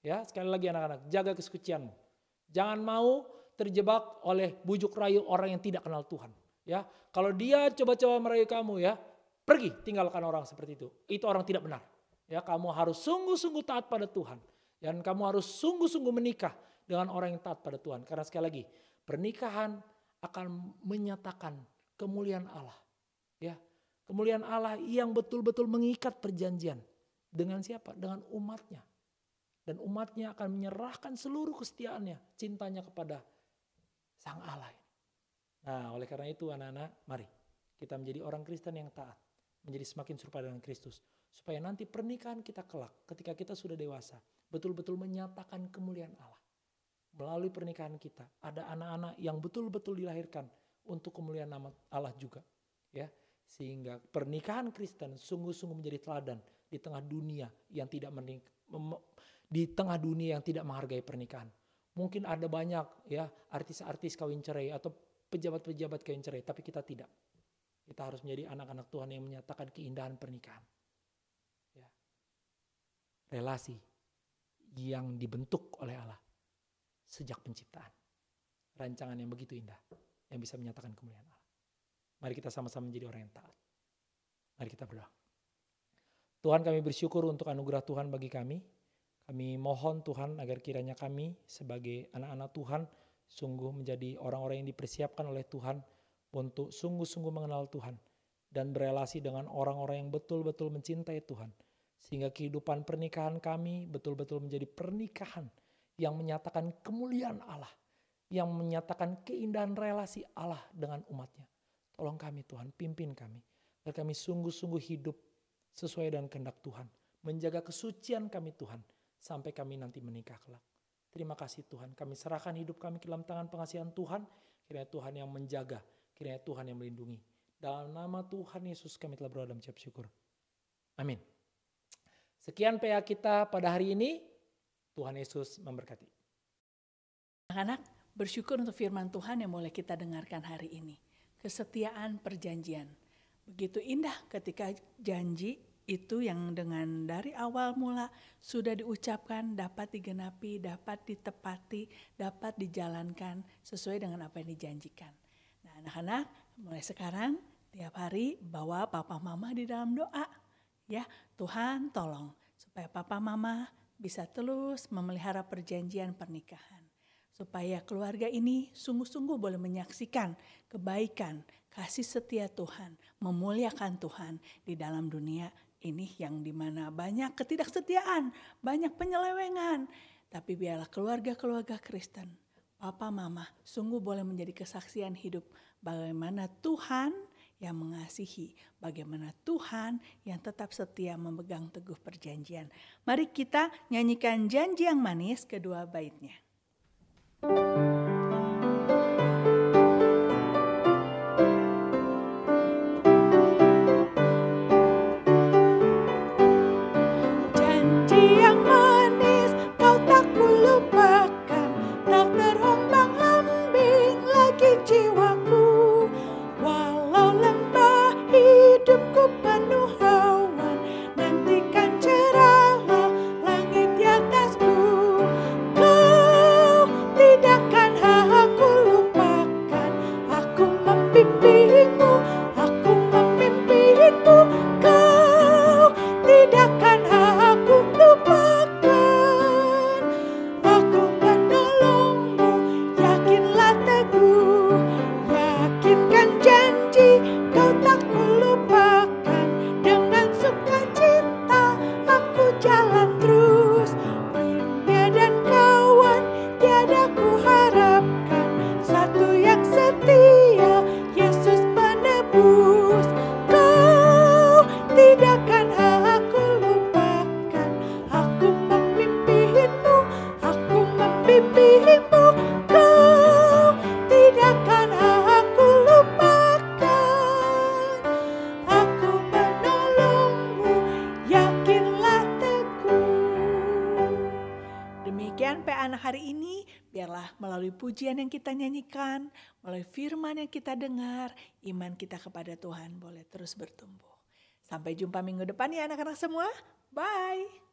Ya, sekali lagi anak-anak, jaga kesucianmu. Jangan mau terjebak oleh bujuk rayu orang yang tidak kenal Tuhan. Ya, kalau dia coba-coba merayu kamu ya, pergi tinggalkan orang seperti itu. Itu orang tidak benar. Ya, kamu harus sungguh-sungguh taat pada Tuhan dan kamu harus sungguh-sungguh menikah dengan orang yang taat pada Tuhan. Karena sekali lagi, pernikahan akan menyatakan kemuliaan Allah. Ya, Kemuliaan Allah yang betul-betul mengikat perjanjian. Dengan siapa? Dengan umatnya. Dan umatnya akan menyerahkan seluruh kesetiaannya, cintanya kepada Sang Allah. Nah, oleh karena itu anak-anak, mari kita menjadi orang Kristen yang taat. Menjadi semakin serupa dengan Kristus. Supaya nanti pernikahan kita kelak, ketika kita sudah dewasa, betul-betul menyatakan kemuliaan Allah. Melalui pernikahan kita, ada anak-anak yang betul-betul dilahirkan untuk kemuliaan nama Allah juga. Ya, sehingga pernikahan Kristen sungguh-sungguh menjadi teladan di tengah dunia yang tidak menghargai pernikahan. Mungkin ada banyak ya artis-artis kawin cerai atau pejabat-pejabat kawin cerai, tapi kita tidak. Kita harus menjadi anak-anak Tuhan yang menyatakan keindahan pernikahan. Ya. Relasi yang dibentuk oleh Allah sejak penciptaan. Rancangan yang begitu indah yang bisa menyatakan kemuliaan Allah. Mari kita sama-sama menjadi orang yang taat. Mari kita berdoa. Tuhan, kami bersyukur untuk anugerah Tuhan bagi kami. Kami mohon Tuhan agar kiranya kami sebagai anak-anak Tuhan sungguh menjadi orang-orang yang dipersiapkan oleh Tuhan untuk sungguh-sungguh mengenal Tuhan dan berelasi dengan orang-orang yang betul-betul mencintai Tuhan. Sehingga kehidupan pernikahan kami betul-betul menjadi pernikahan yang menyatakan kemuliaan Allah, yang menyatakan keindahan relasi Allah dengan umatnya. Tolong kami Tuhan, pimpin kami, agar kami sungguh-sungguh hidup sesuai dengan kehendak Tuhan. Menjaga kesucian kami Tuhan, sampai kami nanti menikah kelak. Terima kasih Tuhan, kami serahkan hidup kami ke dalam tangan pengasihan Tuhan. Kiranya Tuhan yang menjaga, kiranya Tuhan yang melindungi. Dalam nama Tuhan Yesus kami telah berdoa dan mengucap syukur. Amin. Sekian PA kita pada hari ini. Tuhan Yesus memberkati. Anak-anak, bersyukur untuk firman Tuhan yang boleh kita dengarkan hari ini. Kesetiaan perjanjian. Begitu indah ketika janji itu yang dengan dari awal mula sudah diucapkan, dapat digenapi, dapat ditepati, dapat dijalankan sesuai dengan apa yang dijanjikan. Nah, anak-anak, mulai sekarang tiap hari bawa papa mama di dalam doa. Ya, Tuhan tolong supaya papa mama bisa terus memelihara perjanjian pernikahan. Supaya keluarga ini sungguh-sungguh boleh menyaksikan kebaikan, kasih setia Tuhan, memuliakan Tuhan di dalam dunia ini yang dimana banyak ketidaksetiaan, banyak penyelewengan. Tapi biarlah keluarga-keluarga Kristen, papa mama sungguh boleh menjadi kesaksian hidup bagaimana Tuhan yang mengasihi, bagaimana Tuhan yang tetap setia memegang teguh perjanjian. Mari kita nyanyikan janji yang manis kedua baitnya. Janji yang manis kau tak kulupakan, tak terombang-ambing lagi jiwaku. Walau lembah hidupku penuh awan, nantikan cerahlah langit di atasku. Kau tidakkan aku lupakan, aku membimbingmu, aku memimpinmu. Kau tidakkan aku lupakan, aku penolongmu, yakinlah teguh. Yakinkan janji kau tak kulupakan, dengan sukacita aku jalan terus. Dunia dan kawan tiada ku harapkan, satu yang setia, Yesus penebus. Kau tidakkan aku lupakan, aku memimpinmu, aku membimbingmu. Kau tidakkan aku lupakan, aku penolongmu, yakinlah teguh. Demikian PA Anak hari ini, biarlah melalui pujian yang kita nyanyikan, melalui firman yang kita dengar, iman kita kepada Tuhan boleh terus bertumbuh. Sampai jumpa minggu depan ya anak-anak semua. Bye.